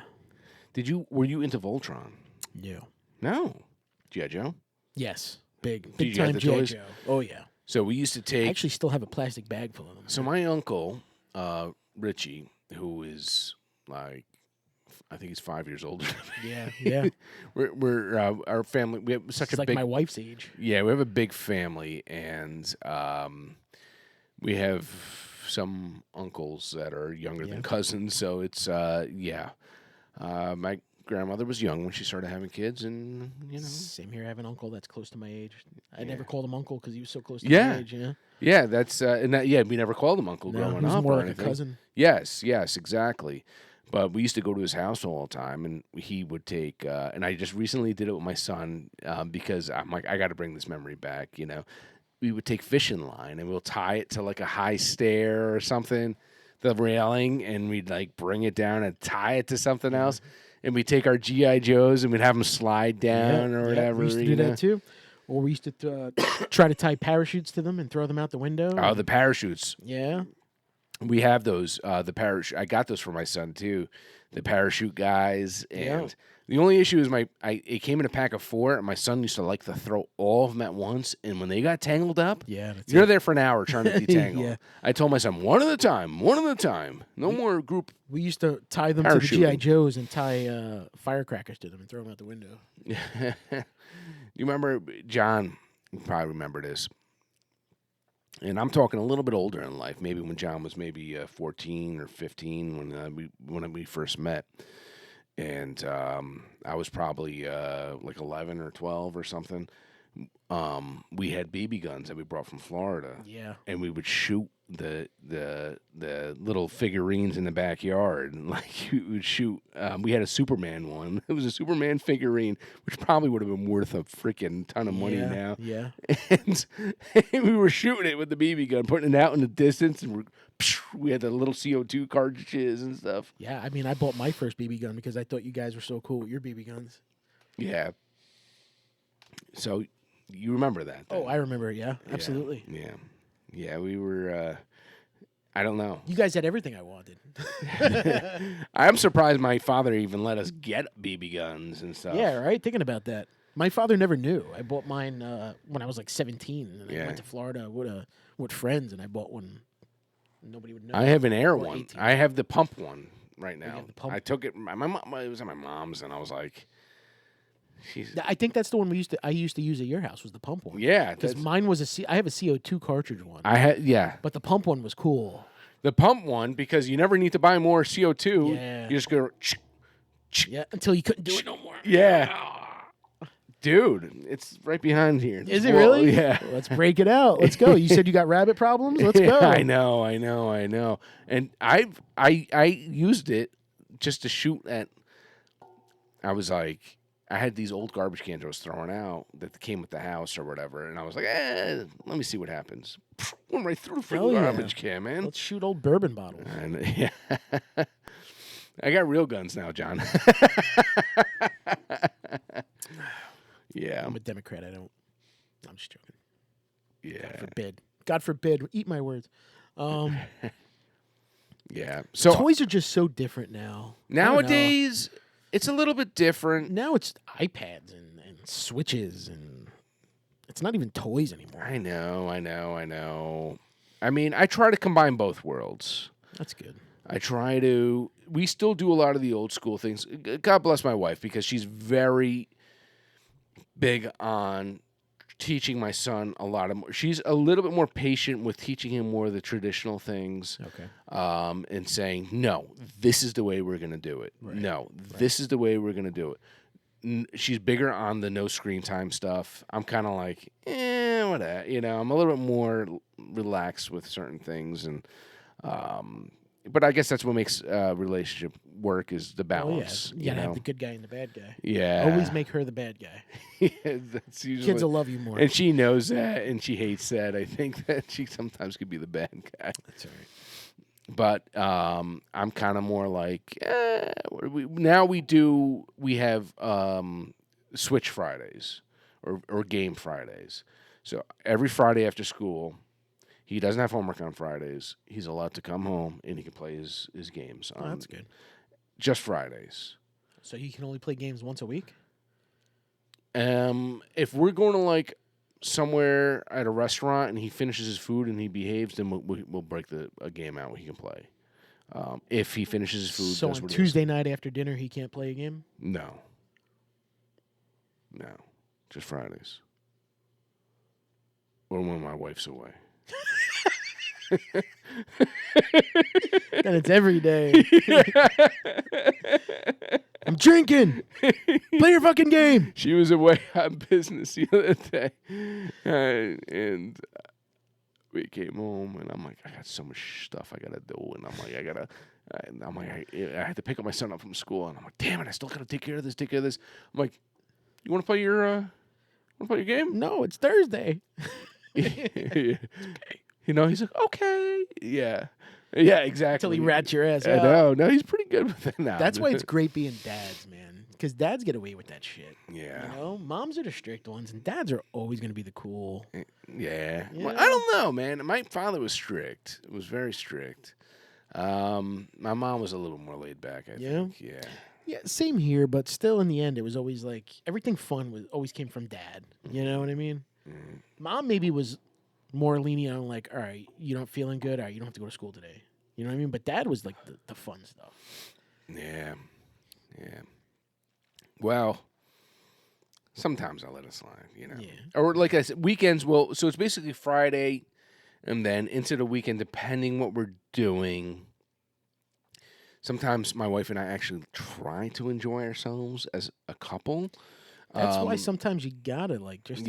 [SPEAKER 1] Yeah.
[SPEAKER 2] Were you into Voltron?
[SPEAKER 1] Yeah.
[SPEAKER 2] No. G.I. Joe?
[SPEAKER 1] Yes. Big
[SPEAKER 2] Did you have
[SPEAKER 1] time
[SPEAKER 2] the
[SPEAKER 1] G.I.
[SPEAKER 2] toys?
[SPEAKER 1] Joe. Oh, yeah.
[SPEAKER 2] So we used to
[SPEAKER 1] I
[SPEAKER 2] take.
[SPEAKER 1] actually still have a plastic bag full of them.
[SPEAKER 2] So my uncle, Richie, who is like, I think he's 5 years older.
[SPEAKER 1] Yeah. Yeah.
[SPEAKER 2] we're our family. We have such
[SPEAKER 1] It's
[SPEAKER 2] a
[SPEAKER 1] like
[SPEAKER 2] big.
[SPEAKER 1] my wife's age.
[SPEAKER 2] Yeah, we have a big family, and we have some uncles that are younger than cousins. So it's my grandmother was young when she started having kids, and
[SPEAKER 1] Same here. I have an uncle that's close to my age. I never called him uncle because he was so close to
[SPEAKER 2] Yeah.
[SPEAKER 1] my age. Yeah.
[SPEAKER 2] Yeah, that's we never called him uncle
[SPEAKER 1] No,
[SPEAKER 2] growing
[SPEAKER 1] he was
[SPEAKER 2] up
[SPEAKER 1] more
[SPEAKER 2] or
[SPEAKER 1] like
[SPEAKER 2] anything.
[SPEAKER 1] a cousin.
[SPEAKER 2] Yes, exactly. But we used to go to his house all the time, and he would take. And I just recently did it with my son because I'm like, I got to bring this memory back. We would take fishing line and we'll tie it to like a high stair or something, the railing, and we'd like bring it down and tie it to something else. And we'd take our GI Joes and we'd have them slide down or whatever.
[SPEAKER 1] We used to do that too. Or we used to try to tie parachutes to them and throw them out the window.
[SPEAKER 2] Oh, the parachutes.
[SPEAKER 1] Yeah.
[SPEAKER 2] We have those. The parachute. I got those for my son too. The parachute guys. And the only issue is it came in a pack of 4, and my son used to like to throw all of them at once. And when they got tangled up, you're there for an hour trying to detangle.
[SPEAKER 1] Yeah.
[SPEAKER 2] I told my son, one at a time. No more group.
[SPEAKER 1] We used to tie them to the GI Joes and tie firecrackers to them and throw them out the window.
[SPEAKER 2] You remember, John? You probably remember this. And I'm talking a little bit older in life, maybe when John was maybe 14 or 15 when we first met. And I was probably like 11 or 12 or something. We had BB guns that we brought from Florida.
[SPEAKER 1] Yeah.
[SPEAKER 2] And we would shoot the little figurines in the backyard. And like we would shoot. We had a Superman one. It was a Superman figurine, which probably would have been worth a freaking ton of money now.
[SPEAKER 1] Yeah.
[SPEAKER 2] And we were shooting it with the BB gun, putting it out in the distance, and we had the little CO2 cartridges and stuff.
[SPEAKER 1] Yeah. I mean, I bought my first BB gun because I thought you guys were so cool with your BB guns.
[SPEAKER 2] Yeah. So you remember that? Then.
[SPEAKER 1] Oh, I remember. Yeah, absolutely.
[SPEAKER 2] Yeah. We were. I don't know.
[SPEAKER 1] You guys had everything I wanted.
[SPEAKER 2] I'm surprised my father even let us get BB guns and stuff.
[SPEAKER 1] Yeah, right. Thinking about that, my father never knew. I bought mine when I was like 17, and I went to Florida with friends, and I bought one. Nobody would know.
[SPEAKER 2] I have an air one.
[SPEAKER 1] 18.
[SPEAKER 2] I have the pump one right now.
[SPEAKER 1] The pump?
[SPEAKER 2] I took it. My mom. It was at my mom's, and I was like,
[SPEAKER 1] I think that's the one I used to use at your house was the pump one.
[SPEAKER 2] Yeah,
[SPEAKER 1] because mine was I have a CO2 cartridge one. But the pump one was cool.
[SPEAKER 2] The pump one, because you never need to buy more CO2.
[SPEAKER 1] Yeah.
[SPEAKER 2] You just go.
[SPEAKER 1] Yeah, until you couldn't do it no more.
[SPEAKER 2] Yeah. Dude, it's right behind here.
[SPEAKER 1] Is it really?
[SPEAKER 2] Yeah.
[SPEAKER 1] Well, let's break it out. Let's go. You said you got rabbit problems? Let's go.
[SPEAKER 2] I know. And I used it just to shoot at. I was like, I had these old garbage cans I was throwing out that came with the house or whatever, and I was like, let me see what happens. Went right through the freaking garbage can, man.
[SPEAKER 1] Let's shoot old bourbon bottles.
[SPEAKER 2] And, yeah. I got real guns now, John. Yeah.
[SPEAKER 1] I'm a Democrat. I'm just joking.
[SPEAKER 2] Yeah.
[SPEAKER 1] God forbid. God forbid. Eat my words.
[SPEAKER 2] Yeah. So
[SPEAKER 1] toys are just so different now.
[SPEAKER 2] nowadays, it's a little bit different.
[SPEAKER 1] Now it's iPads and Switches, and it's not even toys anymore.
[SPEAKER 2] I know. I mean, I try to combine both worlds.
[SPEAKER 1] That's good.
[SPEAKER 2] We still do a lot of the old school things. God bless my wife, because she's very big on teaching my son a lot of more. She's a little bit more patient with teaching him more of the traditional things.
[SPEAKER 1] Okay.
[SPEAKER 2] And saying, no, this is the way we're going to do it.
[SPEAKER 1] Right.
[SPEAKER 2] No, this is the way we're going to do it. She's bigger on the no screen time stuff. I'm kind of like, whatever. I'm a little bit more relaxed with certain things, and but I guess that's what makes relationship work, is the balance.
[SPEAKER 1] You gotta have the good guy and the bad guy.
[SPEAKER 2] Yeah,
[SPEAKER 1] Always make her the bad guy.
[SPEAKER 2] Yeah, that's usually,
[SPEAKER 1] kids will love you more,
[SPEAKER 2] and she knows that, and she hates that. I think that she sometimes could be the bad guy.
[SPEAKER 1] That's all right.
[SPEAKER 2] But I'm kind of more like, we have Switch Fridays or Game Fridays. So every Friday after school, he doesn't have homework on Fridays. He's allowed to come home and he can play his games.
[SPEAKER 1] Oh, that's good.
[SPEAKER 2] Just Fridays.
[SPEAKER 1] So he can only play games once a week?
[SPEAKER 2] If we're going to like somewhere at a restaurant and he finishes his food and he behaves, then we'll break a game out he can play. If he finishes his food,
[SPEAKER 1] so
[SPEAKER 2] that's
[SPEAKER 1] on
[SPEAKER 2] what
[SPEAKER 1] Tuesday night after dinner he can't play a game?
[SPEAKER 2] No, just Fridays, or when my wife's away.
[SPEAKER 1] And it's every day. I'm drinking. Play your fucking game.
[SPEAKER 2] She was away on business the other day, and we came home, and I'm like, I got so much stuff I gotta do, and I'm like, I had to pick up my son up from school, and I'm like, damn it, I still gotta take care of this. I'm like, you want to play your game?
[SPEAKER 1] No, it's Thursday.
[SPEAKER 2] Okay. He's like, okay, yeah, exactly.
[SPEAKER 1] Until he rats your ass
[SPEAKER 2] I
[SPEAKER 1] out.
[SPEAKER 2] know. No, he's pretty good with it now.
[SPEAKER 1] That's why it's great being dads, man. Because dads get away with that shit.
[SPEAKER 2] Yeah.
[SPEAKER 1] Moms are the strict ones, and dads are always going to be the cool.
[SPEAKER 2] Yeah.
[SPEAKER 1] Yeah.
[SPEAKER 2] Well, I don't know, man. My father was strict. It was very strict. My mom was a little more laid back, I think. Yeah.
[SPEAKER 1] Yeah, same here, but still in the end, it was always like everything fun always came from dad. You know what I mean?
[SPEAKER 2] Mm.
[SPEAKER 1] Mom maybe was more lenient on like, all right, you're not feeling good, all right, you don't have to go to school today. You know what I mean? But dad was like the fun stuff.
[SPEAKER 2] Yeah. Well, sometimes I let it slide,
[SPEAKER 1] Yeah.
[SPEAKER 2] Or like I said, weekends so it's basically Friday and then into the weekend, depending what we're doing. Sometimes my wife and I actually try to enjoy ourselves as a couple.
[SPEAKER 1] That's why sometimes you gotta like just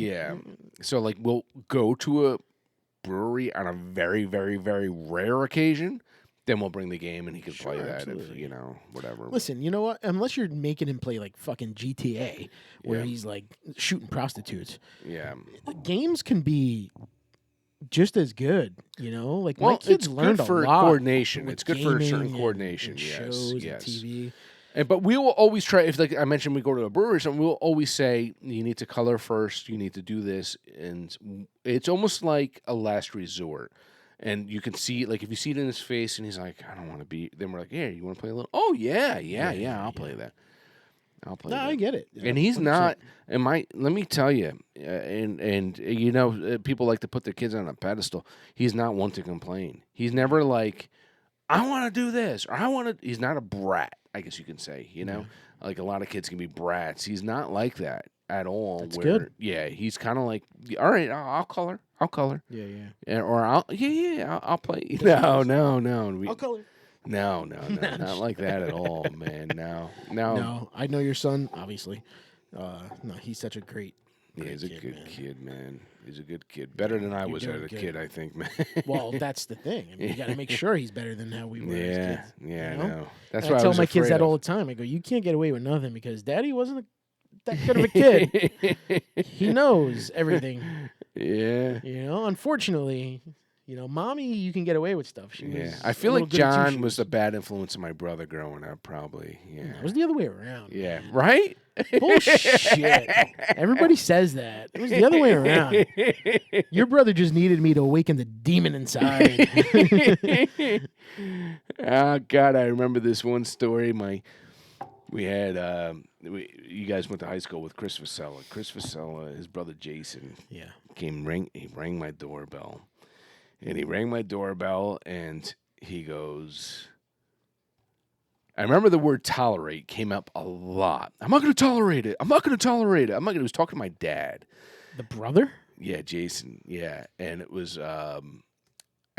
[SPEAKER 2] So like we'll go to a brewery on a very, very, very rare occasion. Then we'll bring the game and he can play that
[SPEAKER 1] absolutely.
[SPEAKER 2] if whatever.
[SPEAKER 1] Listen, you know what? Unless you're making him play like fucking GTA, where
[SPEAKER 2] Yeah.
[SPEAKER 1] he's like shooting prostitutes,
[SPEAKER 2] Yeah.
[SPEAKER 1] games can be just as good. Like
[SPEAKER 2] Well,
[SPEAKER 1] my kids
[SPEAKER 2] it's
[SPEAKER 1] learned
[SPEAKER 2] good for
[SPEAKER 1] a lot
[SPEAKER 2] coordination.
[SPEAKER 1] with
[SPEAKER 2] It's good for certain
[SPEAKER 1] gaming
[SPEAKER 2] coordination.
[SPEAKER 1] and
[SPEAKER 2] Yes.
[SPEAKER 1] shows
[SPEAKER 2] Yes.
[SPEAKER 1] and TV.
[SPEAKER 2] But we will always try. If like I mentioned, we go to a brewery or something, we'll always say you need to color first. You need to do this, and it's almost like a last resort. And you can see, like, if you see it in his face, and he's like, "I don't want to be." Then we're like, "Yeah, you want to play a little?" Oh yeah. I'll play that. I'll play.
[SPEAKER 1] No,
[SPEAKER 2] that.
[SPEAKER 1] I get it.
[SPEAKER 2] And he's
[SPEAKER 1] 100%.
[SPEAKER 2] not. And let me tell you, people like to put their kids on a pedestal. He's not one to complain. He's never like, I want to do this, or I want to. He's not a brat, I guess you can say. Like a lot of kids can be brats. He's not like that at all.
[SPEAKER 1] That's good.
[SPEAKER 2] Yeah, he's kind of like, all right, I'll color.
[SPEAKER 1] Yeah.
[SPEAKER 2] Or I'll play. No.
[SPEAKER 1] I'll color.
[SPEAKER 2] No, not like that at all, man. No.
[SPEAKER 1] No, I know your son, obviously. No, he's such a great.
[SPEAKER 2] Yeah,
[SPEAKER 1] great
[SPEAKER 2] he's a
[SPEAKER 1] kid,
[SPEAKER 2] good
[SPEAKER 1] man.
[SPEAKER 2] kid, man. He's a good kid. Better than I was as
[SPEAKER 1] doing
[SPEAKER 2] a
[SPEAKER 1] good.
[SPEAKER 2] kid, I think, man.
[SPEAKER 1] Well, that's the thing. I mean, you got to make sure he's better than how we were as kids.
[SPEAKER 2] Yeah,
[SPEAKER 1] you
[SPEAKER 2] I
[SPEAKER 1] know?
[SPEAKER 2] know. That's
[SPEAKER 1] And
[SPEAKER 2] why
[SPEAKER 1] I tell
[SPEAKER 2] was
[SPEAKER 1] my kids
[SPEAKER 2] afraid
[SPEAKER 1] that
[SPEAKER 2] of.
[SPEAKER 1] all the time. I go, you can't get away with nothing because Daddy wasn't that good of a kid. He knows everything.
[SPEAKER 2] Yeah.
[SPEAKER 1] Unfortunately, You know, mommy, you can get away with stuff. She
[SPEAKER 2] Yeah,
[SPEAKER 1] was
[SPEAKER 2] I feel
[SPEAKER 1] a little
[SPEAKER 2] like
[SPEAKER 1] goody
[SPEAKER 2] John
[SPEAKER 1] two-shoes.
[SPEAKER 2] was the bad influence of my brother growing up, probably.
[SPEAKER 1] No,
[SPEAKER 2] Yeah.
[SPEAKER 1] it was the other way around.
[SPEAKER 2] Yeah,
[SPEAKER 1] man.
[SPEAKER 2] right?
[SPEAKER 1] Bullshit. Everybody says that. It was the other way around. Your brother just needed me to awaken the demon inside.
[SPEAKER 2] Oh God, I remember this one story. We had you guys went to high school with Chris Vasella. Chris Vasella, his brother Jason,
[SPEAKER 1] Yeah.
[SPEAKER 2] he rang my doorbell. And he goes, I remember the word tolerate came up a lot. I'm not going to tolerate it. He was talking to my dad.
[SPEAKER 1] The brother?
[SPEAKER 2] Yeah, Jason. Yeah. And it was, I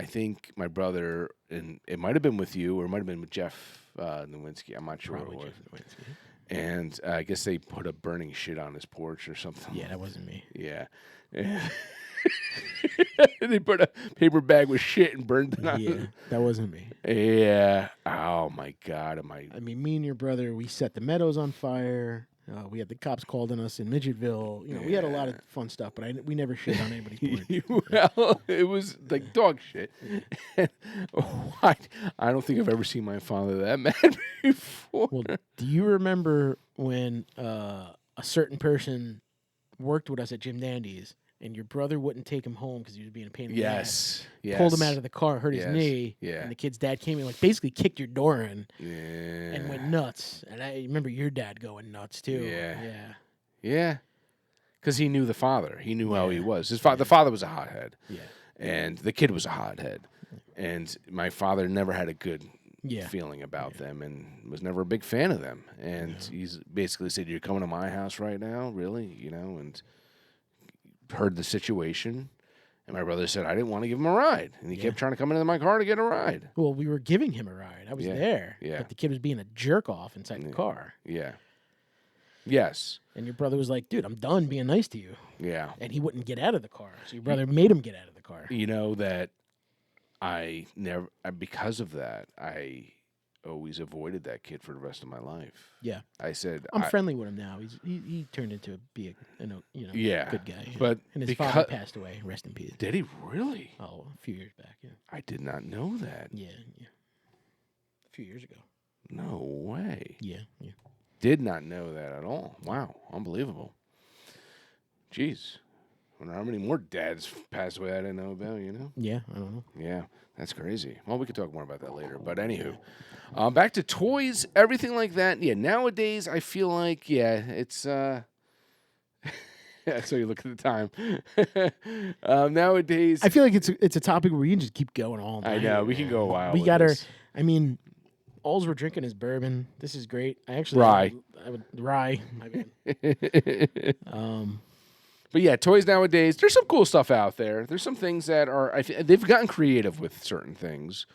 [SPEAKER 2] think my brother, and it might have been with you or it might have been with Jeff Nowinski. I'm not sure
[SPEAKER 1] Probably
[SPEAKER 2] what it was.
[SPEAKER 1] Jeff Nowinski.
[SPEAKER 2] And I guess they put a burning shit on his porch or something.
[SPEAKER 1] Yeah, that wasn't me.
[SPEAKER 2] Yeah. They put a paper bag with shit and burned it on.
[SPEAKER 1] Yeah, that wasn't me.
[SPEAKER 2] Yeah. Oh my God.
[SPEAKER 1] I mean, me and your brother, we set the meadows on fire. We had the cops called on us in Midgetville. You know, we had a lot of fun stuff, but we never shit on anybody's porch.
[SPEAKER 2] Well, it was like dog shit. I don't think I've ever seen my father that mad before.
[SPEAKER 1] Well, do you remember when a certain person worked with us at Jim Dandy's, and your brother wouldn't take him home because he was being a pain in the ass?
[SPEAKER 2] Yes.
[SPEAKER 1] Pulled him out of the car, hurt his
[SPEAKER 2] Yes.
[SPEAKER 1] knee,
[SPEAKER 2] Yeah.
[SPEAKER 1] and the kid's dad came in, like basically kicked your door in
[SPEAKER 2] Yeah.
[SPEAKER 1] and went nuts. And I remember your dad going nuts too.
[SPEAKER 2] Yeah.
[SPEAKER 1] Yeah.
[SPEAKER 2] Yeah. Because he knew the father. He knew how he
[SPEAKER 1] Yeah.
[SPEAKER 2] was. The father was a hothead.
[SPEAKER 1] Yeah.
[SPEAKER 2] And the kid was a hothead. And my father never had a good
[SPEAKER 1] Yeah.
[SPEAKER 2] feeling about them and was never a big fan of them. And he's basically said, "You're coming to my house right now? Really?" You know, and heard the situation. And my brother said, I didn't want to give him a ride. And he kept trying to come into my car to get a ride.
[SPEAKER 1] Well, we were giving him a ride. I was there.
[SPEAKER 2] Yeah.
[SPEAKER 1] But the kid was being a jerk off inside the car.
[SPEAKER 2] Yeah. Yes.
[SPEAKER 1] And your brother was like, dude, I'm done being nice to you.
[SPEAKER 2] Yeah.
[SPEAKER 1] And he wouldn't get out of the car. So your brother made him get out of the car.
[SPEAKER 2] You know that because of that, I always avoided that kid for the rest of my life.
[SPEAKER 1] Yeah.
[SPEAKER 2] I said,
[SPEAKER 1] I'm friendly with him now. He turned into be a good guy.
[SPEAKER 2] But
[SPEAKER 1] and his father passed away. Rest in peace.
[SPEAKER 2] Did he really?
[SPEAKER 1] Oh, a few years back. Yeah.
[SPEAKER 2] I did not know that.
[SPEAKER 1] Yeah. A few years ago.
[SPEAKER 2] No way.
[SPEAKER 1] Yeah.
[SPEAKER 2] Did not know that at all. Wow. Unbelievable. Jeez. I wonder how many more dads passed away I didn't know about, you know?
[SPEAKER 1] Yeah, I don't know.
[SPEAKER 2] Yeah, that's crazy. Well, we could talk more about that later. But anywho, back to toys, everything like that. Yeah, nowadays I feel like, it's... yeah, so you look at the time. Nowadays...
[SPEAKER 1] I feel like it's a topic where we can just keep going all night.
[SPEAKER 2] I know. We can go a while.
[SPEAKER 1] We
[SPEAKER 2] with
[SPEAKER 1] got our...
[SPEAKER 2] this.
[SPEAKER 1] I mean... Alls we're drinking is bourbon. This is great. I actually
[SPEAKER 2] Rye.
[SPEAKER 1] Rye. My bad.
[SPEAKER 2] But yeah, toys nowadays. There's some cool stuff out there. There's some things that are. They've gotten creative with certain things.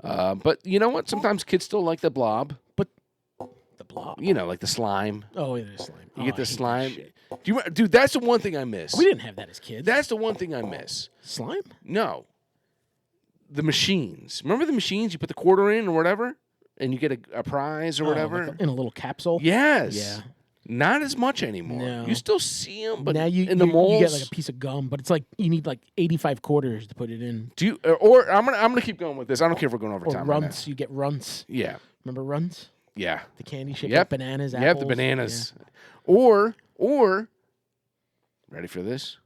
[SPEAKER 2] But you know what? Sometimes kids still like the blob.
[SPEAKER 1] But the blob.
[SPEAKER 2] You know, like the slime.
[SPEAKER 1] Oh, yeah, there's slime.
[SPEAKER 2] You get the slime. Dude, that's the one thing I miss.
[SPEAKER 1] We didn't have that as kids.
[SPEAKER 2] That's the one thing I miss.
[SPEAKER 1] Slime?
[SPEAKER 2] No. The machines. Remember the machines? You put the quarter in or whatever, and you get a prize or whatever.
[SPEAKER 1] Like in a little capsule?
[SPEAKER 2] Yes.
[SPEAKER 1] Yeah.
[SPEAKER 2] Not as much anymore.
[SPEAKER 1] No.
[SPEAKER 2] You still see them, but
[SPEAKER 1] now
[SPEAKER 2] in the malls,
[SPEAKER 1] you get like a piece of gum, but it's like you need like 85 quarters to put it in.
[SPEAKER 2] Do you? Or I'm gonna keep going with this. I don't care if we're going over
[SPEAKER 1] Or
[SPEAKER 2] time.
[SPEAKER 1] runts. You get runts.
[SPEAKER 2] Yeah.
[SPEAKER 1] Remember runts?
[SPEAKER 2] Yeah.
[SPEAKER 1] The candy shit.
[SPEAKER 2] Yep.
[SPEAKER 1] With bananas.
[SPEAKER 2] Yep.
[SPEAKER 1] Apples.
[SPEAKER 2] The bananas. Yeah. Or ready for this?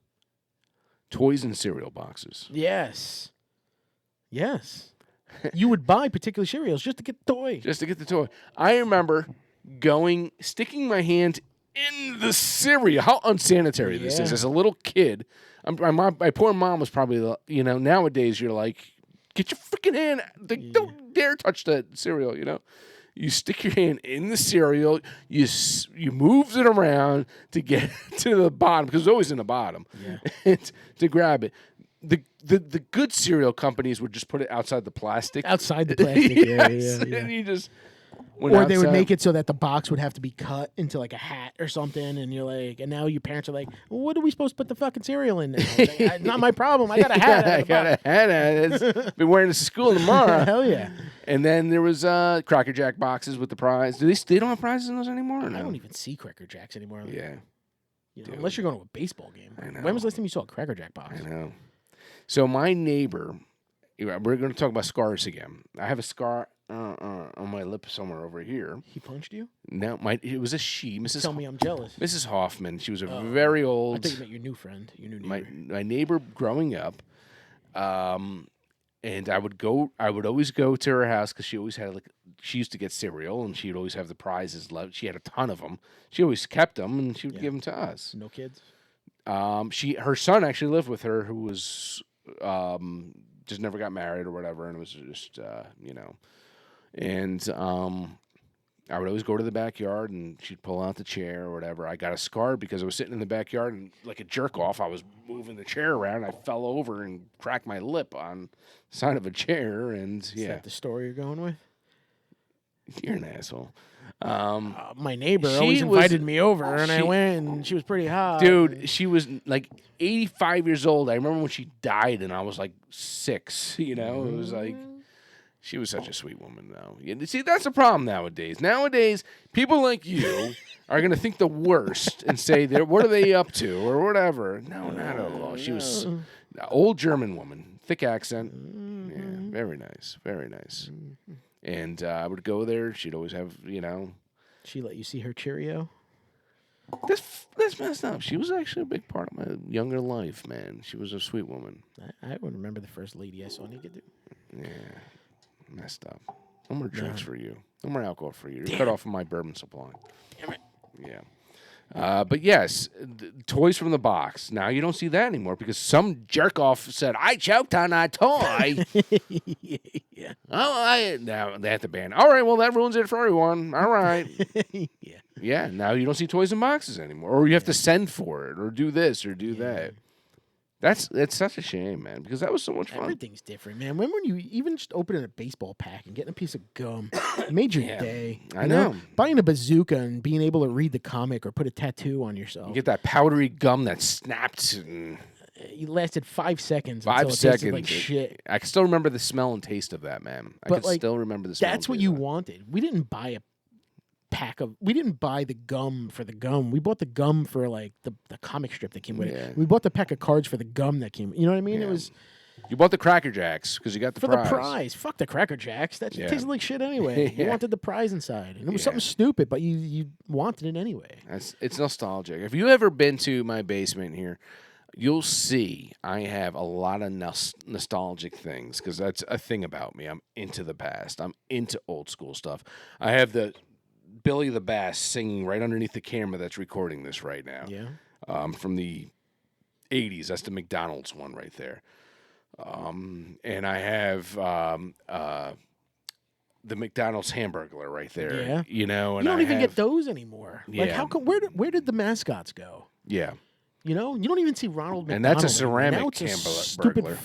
[SPEAKER 2] Toys and cereal boxes.
[SPEAKER 1] Yes. You would buy particular cereals just to get the toy.
[SPEAKER 2] Just to get the toy. I remember sticking my hand in the cereal. How unsanitary this is. As a little kid, my poor mom was probably, nowadays you're like, get your freaking hand. Don't dare touch that cereal, you know. You stick your hand in the cereal. You move it around to get to the bottom, because it's always in the bottom, to grab it. The good cereal companies would just put it outside the plastic.
[SPEAKER 1] Outside the plastic,
[SPEAKER 2] yes.
[SPEAKER 1] yeah.
[SPEAKER 2] And you just
[SPEAKER 1] or they would make it so that the box would have to be cut into like a hat or something, and you're like, and now your parents are like, well, what are we supposed to put the fucking cereal in now? Like, not my problem. I got a hat.
[SPEAKER 2] I got a hat. It's been wearing this to school tomorrow.
[SPEAKER 1] Hell yeah.
[SPEAKER 2] And then there was Cracker Jack boxes with the prize. They don't have prizes in those anymore? Or no?
[SPEAKER 1] I don't even see Cracker Jacks anymore.
[SPEAKER 2] Yeah.
[SPEAKER 1] Unless you're going to a baseball game.
[SPEAKER 2] I know.
[SPEAKER 1] When was the last time you saw a Cracker Jack box?
[SPEAKER 2] I know. So my neighbor, We're going to talk about scars again. I have a scar on my lip somewhere over here.
[SPEAKER 1] He punched you?
[SPEAKER 2] No, it was a she, Mrs.
[SPEAKER 1] Tell me I'm jealous.
[SPEAKER 2] Mrs. Hoffman. She was a very old.
[SPEAKER 1] I think you meant your new friend. Your new neighbor.
[SPEAKER 2] My neighbor growing up. And I would always go to her house because she always had she used to get cereal and she'd always have the prizes left. She had a ton of them. She always kept them and she would give them to us.
[SPEAKER 1] No kids?
[SPEAKER 2] Her son actually lived with her, who was just never got married or whatever, and it was just and I would always go to the backyard and she'd pull out the chair or whatever. I got a scar because I was sitting in the backyard and like a jerk off, I was moving the chair around. I fell over and cracked my lip on the side of a chair, and
[SPEAKER 1] Is that the story you're going with?
[SPEAKER 2] You're an asshole.
[SPEAKER 1] My neighbor always invited me over, and I went, and she was pretty hot.
[SPEAKER 2] Dude, she was like 85 years old. I remember when she died, and I was like 6. It was like she was such a sweet woman, though. See, that's the problem nowadays. Nowadays, people like you are going to think the worst and say, "What are they up to?" or whatever. No, not at all. She was an old German woman, thick accent. Yeah, very nice, very nice. And I would go there. She'd always have,
[SPEAKER 1] She let you see her Cheerio?
[SPEAKER 2] That's messed up. She was actually a big part of my younger life, man. She was a sweet woman.
[SPEAKER 1] I would remember the first lady I saw naked.
[SPEAKER 2] Yeah, messed up. No more drinks for you. No more alcohol for you. You're cut off from my bourbon supply.
[SPEAKER 1] Damn it.
[SPEAKER 2] Yeah. But yes, toys from the box. Now you don't see that anymore because some jerk off said, "I choked on a toy."
[SPEAKER 1] Yeah.
[SPEAKER 2] Oh, now they have to ban. All right, well that ruins it for everyone. All right.
[SPEAKER 1] Yeah.
[SPEAKER 2] Yeah. Now you don't see toys in boxes anymore, or you have to send for it, or do this, or do that. It's such a shame, man, because that was so much fun.
[SPEAKER 1] Everything's different, man. When you even just opening a baseball pack and getting a piece of gum made your day.
[SPEAKER 2] I know.
[SPEAKER 1] Buying a bazooka and being able to read the comic or put a tattoo on yourself.
[SPEAKER 2] You get that powdery gum that snapped. And
[SPEAKER 1] you lasted 5 seconds.
[SPEAKER 2] 5 seconds.
[SPEAKER 1] Like shit.
[SPEAKER 2] I can still remember the smell and taste of that, man. I can still remember the smell.
[SPEAKER 1] That's what you wanted. We didn't buy a pack of. We didn't buy the gum for the gum. We bought the gum for like the comic strip that came with it. We bought the pack of cards for the gum that came. You know what I mean?
[SPEAKER 2] Yeah.
[SPEAKER 1] It was.
[SPEAKER 2] You bought the Cracker Jacks because you got the
[SPEAKER 1] for
[SPEAKER 2] prize.
[SPEAKER 1] the prize. Fuck the Cracker Jacks. That shit tasted like shit anyway. You wanted the prize inside, and it was something stupid, but you wanted it anyway.
[SPEAKER 2] It's nostalgic. If you ever been to my basement here, you'll see I have a lot of nostalgic things because that's a thing about me. I'm into the past. I'm into old school stuff. I have the Billy the Bass singing right underneath the camera that's recording this right now.
[SPEAKER 1] Yeah.
[SPEAKER 2] From the 80s. That's the McDonald's one right there. And I have the McDonald's Hamburglar right there.
[SPEAKER 1] Yeah.
[SPEAKER 2] And
[SPEAKER 1] you don't even get those anymore.
[SPEAKER 2] Yeah.
[SPEAKER 1] Like, how come? Where did the mascots go?
[SPEAKER 2] Yeah.
[SPEAKER 1] You don't even see Ronald McDonald.
[SPEAKER 2] And that's a ceramic
[SPEAKER 1] now
[SPEAKER 2] burglar.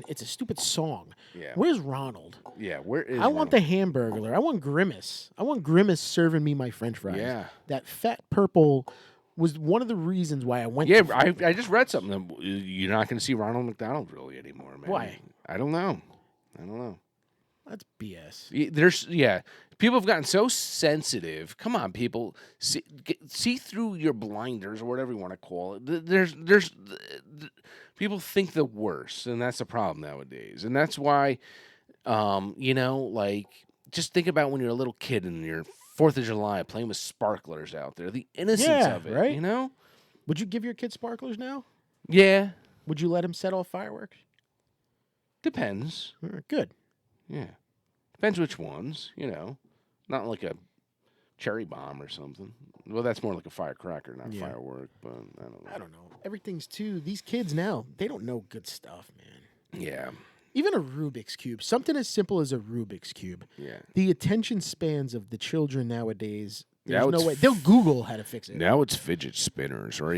[SPEAKER 1] It's a stupid song.
[SPEAKER 2] Yeah.
[SPEAKER 1] Where's Ronald?
[SPEAKER 2] Yeah, where is
[SPEAKER 1] I want the Hamburglar. I want Grimace. I want Grimace serving me my French fries.
[SPEAKER 2] Yeah.
[SPEAKER 1] That fat purple was one of the reasons why I went.
[SPEAKER 2] Yeah, I just read something. You're not going to see Ronald McDonald really anymore, man.
[SPEAKER 1] Why?
[SPEAKER 2] I don't know.
[SPEAKER 1] That's BS.
[SPEAKER 2] People have gotten so sensitive. Come on, people, see through your blinders or whatever you want to call it. There's people think the worst, and that's the problem nowadays. And that's why, just think about when you're a little kid and you're 4th of July playing with sparklers out there. The innocence of it,
[SPEAKER 1] right? Would you give your kid sparklers now?
[SPEAKER 2] Yeah.
[SPEAKER 1] Would you let him set off fireworks?
[SPEAKER 2] Depends.
[SPEAKER 1] Good.
[SPEAKER 2] Yeah. Depends which ones, Not like a cherry bomb or something. Well, that's more like a firecracker, not firework, but I don't know.
[SPEAKER 1] Everything's these kids now, they don't know good stuff, man.
[SPEAKER 2] Yeah.
[SPEAKER 1] Even a Rubik's Cube, something as simple as a Rubik's Cube.
[SPEAKER 2] Yeah.
[SPEAKER 1] The attention spans of the children nowadays, there's
[SPEAKER 2] Now
[SPEAKER 1] no
[SPEAKER 2] it's
[SPEAKER 1] way. They'll Google how to fix it.
[SPEAKER 2] Now it's fidget spinners or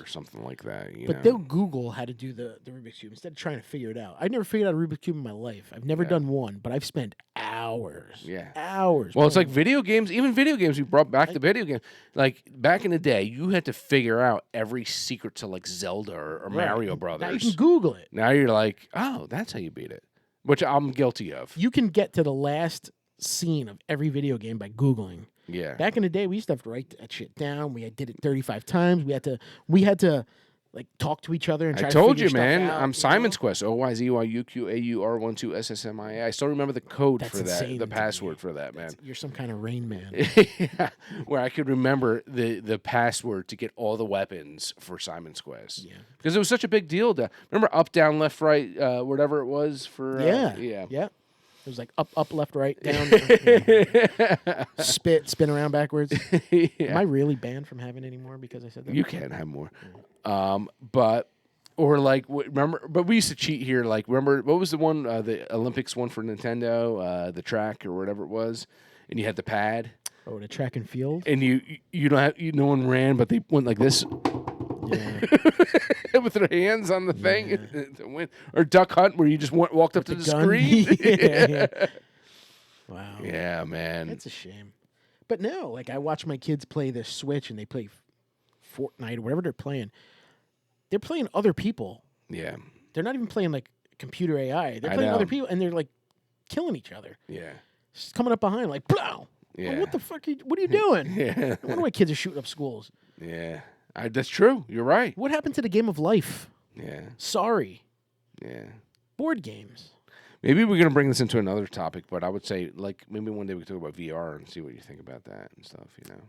[SPEAKER 2] something like that.
[SPEAKER 1] But they'll Google how to do the Rubik's Cube instead of trying to figure it out. I've never figured out a Rubik's Cube in my life. I've never done one, but I've spent hours.
[SPEAKER 2] Yeah.
[SPEAKER 1] Hours.
[SPEAKER 2] Well, it's like video games. Even video games, we brought back the video game. Like, back in the day, you had to figure out every secret to, like, Zelda or Mario Brothers.
[SPEAKER 1] Now you can Google it.
[SPEAKER 2] Now you're like, oh, that's how you beat it, which I'm guilty of.
[SPEAKER 1] You can get to the last scene of every video game by Googling.
[SPEAKER 2] Yeah.
[SPEAKER 1] Back in the day, we used to have to write that shit down. We did it 35 times. We had to like talk to each other and try
[SPEAKER 2] I
[SPEAKER 1] to
[SPEAKER 2] told
[SPEAKER 1] figure
[SPEAKER 2] you,
[SPEAKER 1] stuff
[SPEAKER 2] man.
[SPEAKER 1] out,
[SPEAKER 2] I'm
[SPEAKER 1] you
[SPEAKER 2] Simon's
[SPEAKER 1] know?
[SPEAKER 2] Quest. OYZYUQAUR12SSMIA. I still remember the code
[SPEAKER 1] That's
[SPEAKER 2] for that,
[SPEAKER 1] insane
[SPEAKER 2] the
[SPEAKER 1] to me.
[SPEAKER 2] password for that, man.
[SPEAKER 1] You're some kind of Rain Man.
[SPEAKER 2] Yeah, where I could remember the password to get all the weapons for Simon's Quest.
[SPEAKER 1] Yeah.
[SPEAKER 2] Because it was such a big deal. Remember up, down, left, right, whatever it was for.
[SPEAKER 1] Yeah.
[SPEAKER 2] Yeah.
[SPEAKER 1] Yeah. It was like up, left, right, down, spin around backwards. Am
[SPEAKER 2] Yeah.
[SPEAKER 1] I really banned from having any more because I said that?
[SPEAKER 2] You can have more. But. Or like remember, but we used to cheat here. Like remember, what was the one, the Olympics one for Nintendo, the track or whatever it was, and you had the pad,
[SPEAKER 1] Oh, the track and field.
[SPEAKER 2] and you don't have no one ran, but they went like this
[SPEAKER 1] Yeah.
[SPEAKER 2] with their hands on the thing to win. Or Duck Hunt where you just walked up to the
[SPEAKER 1] gun.
[SPEAKER 2] screen.
[SPEAKER 1] Yeah. Wow.
[SPEAKER 2] Yeah, man.
[SPEAKER 1] That's a shame. But no, like I watch my kids play the Switch and they play Fortnite or whatever they're playing. They're playing other people.
[SPEAKER 2] Yeah.
[SPEAKER 1] They're not even playing like computer AI. They're
[SPEAKER 2] I
[SPEAKER 1] playing
[SPEAKER 2] know.
[SPEAKER 1] other people and they're like killing each other.
[SPEAKER 2] Yeah.
[SPEAKER 1] Just coming up behind like, blow.
[SPEAKER 2] Yeah.
[SPEAKER 1] What the fuck? What are you doing?
[SPEAKER 2] Yeah.
[SPEAKER 1] I wonder why kids are shooting up schools.
[SPEAKER 2] Yeah. That's true. You're right.
[SPEAKER 1] What happened to the game of life?
[SPEAKER 2] Yeah.
[SPEAKER 1] Sorry.
[SPEAKER 2] Yeah.
[SPEAKER 1] Board games.
[SPEAKER 2] Maybe we're gonna bring this into another topic, but I would say like maybe one day we could talk about VR and see what you think about that and stuff. You know.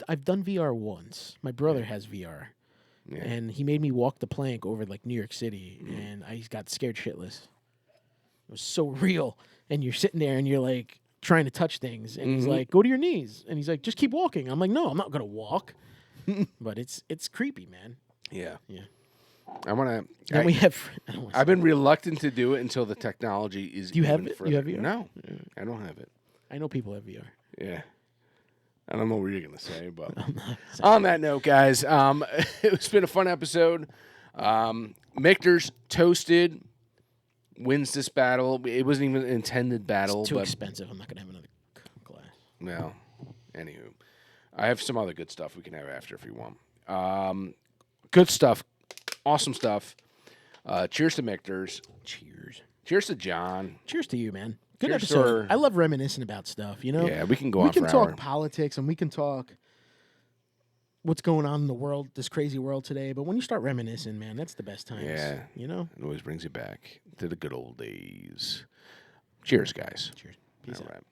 [SPEAKER 1] I've done VR once. My brother has VR.
[SPEAKER 2] Yeah.
[SPEAKER 1] And he made me walk the plank over like New York City, and I got scared shitless. It was so real, and you're sitting there and you're like trying to touch things, and he's like, "Go to your knees," and he's like, "Just keep walking." I'm like, "No, I'm not gonna walk." But it's creepy, man.
[SPEAKER 2] Yeah.
[SPEAKER 1] Yeah.
[SPEAKER 2] I want to.
[SPEAKER 1] And we have. I don't wanna
[SPEAKER 2] I've
[SPEAKER 1] say-
[SPEAKER 2] been reluctant to do it until the technology is.
[SPEAKER 1] Do you have
[SPEAKER 2] even
[SPEAKER 1] it?
[SPEAKER 2] further.
[SPEAKER 1] You have VR?
[SPEAKER 2] No, I don't have it.
[SPEAKER 1] I know people have VR.
[SPEAKER 2] Yeah. I don't know what you're gonna say, but
[SPEAKER 1] I'm not saying-
[SPEAKER 2] on that note, guys, it's been a fun episode. Michters toasted wins this battle. It wasn't even an intended battle,
[SPEAKER 1] It's too
[SPEAKER 2] but
[SPEAKER 1] expensive. I'm not gonna have another glass.
[SPEAKER 2] no. Anywho, I have some other good stuff we can have after if you want. Good stuff, awesome stuff. Cheers to Michters.
[SPEAKER 1] Cheers.
[SPEAKER 2] Cheers to John.
[SPEAKER 1] Cheers to you, man. Good
[SPEAKER 2] Cheers
[SPEAKER 1] episode.
[SPEAKER 2] to-
[SPEAKER 1] I love reminiscing about stuff. You know.
[SPEAKER 2] Yeah, we can go
[SPEAKER 1] We
[SPEAKER 2] on
[SPEAKER 1] can
[SPEAKER 2] for
[SPEAKER 1] talk
[SPEAKER 2] hour.
[SPEAKER 1] politics and we can talk what's going on in the world, this crazy world today. But when you start reminiscing, man, that's the best times.
[SPEAKER 2] Yeah.
[SPEAKER 1] You know?
[SPEAKER 2] It always brings you back to the good old days. Cheers, guys.
[SPEAKER 1] Cheers. Peace
[SPEAKER 2] All
[SPEAKER 1] out.
[SPEAKER 2] right.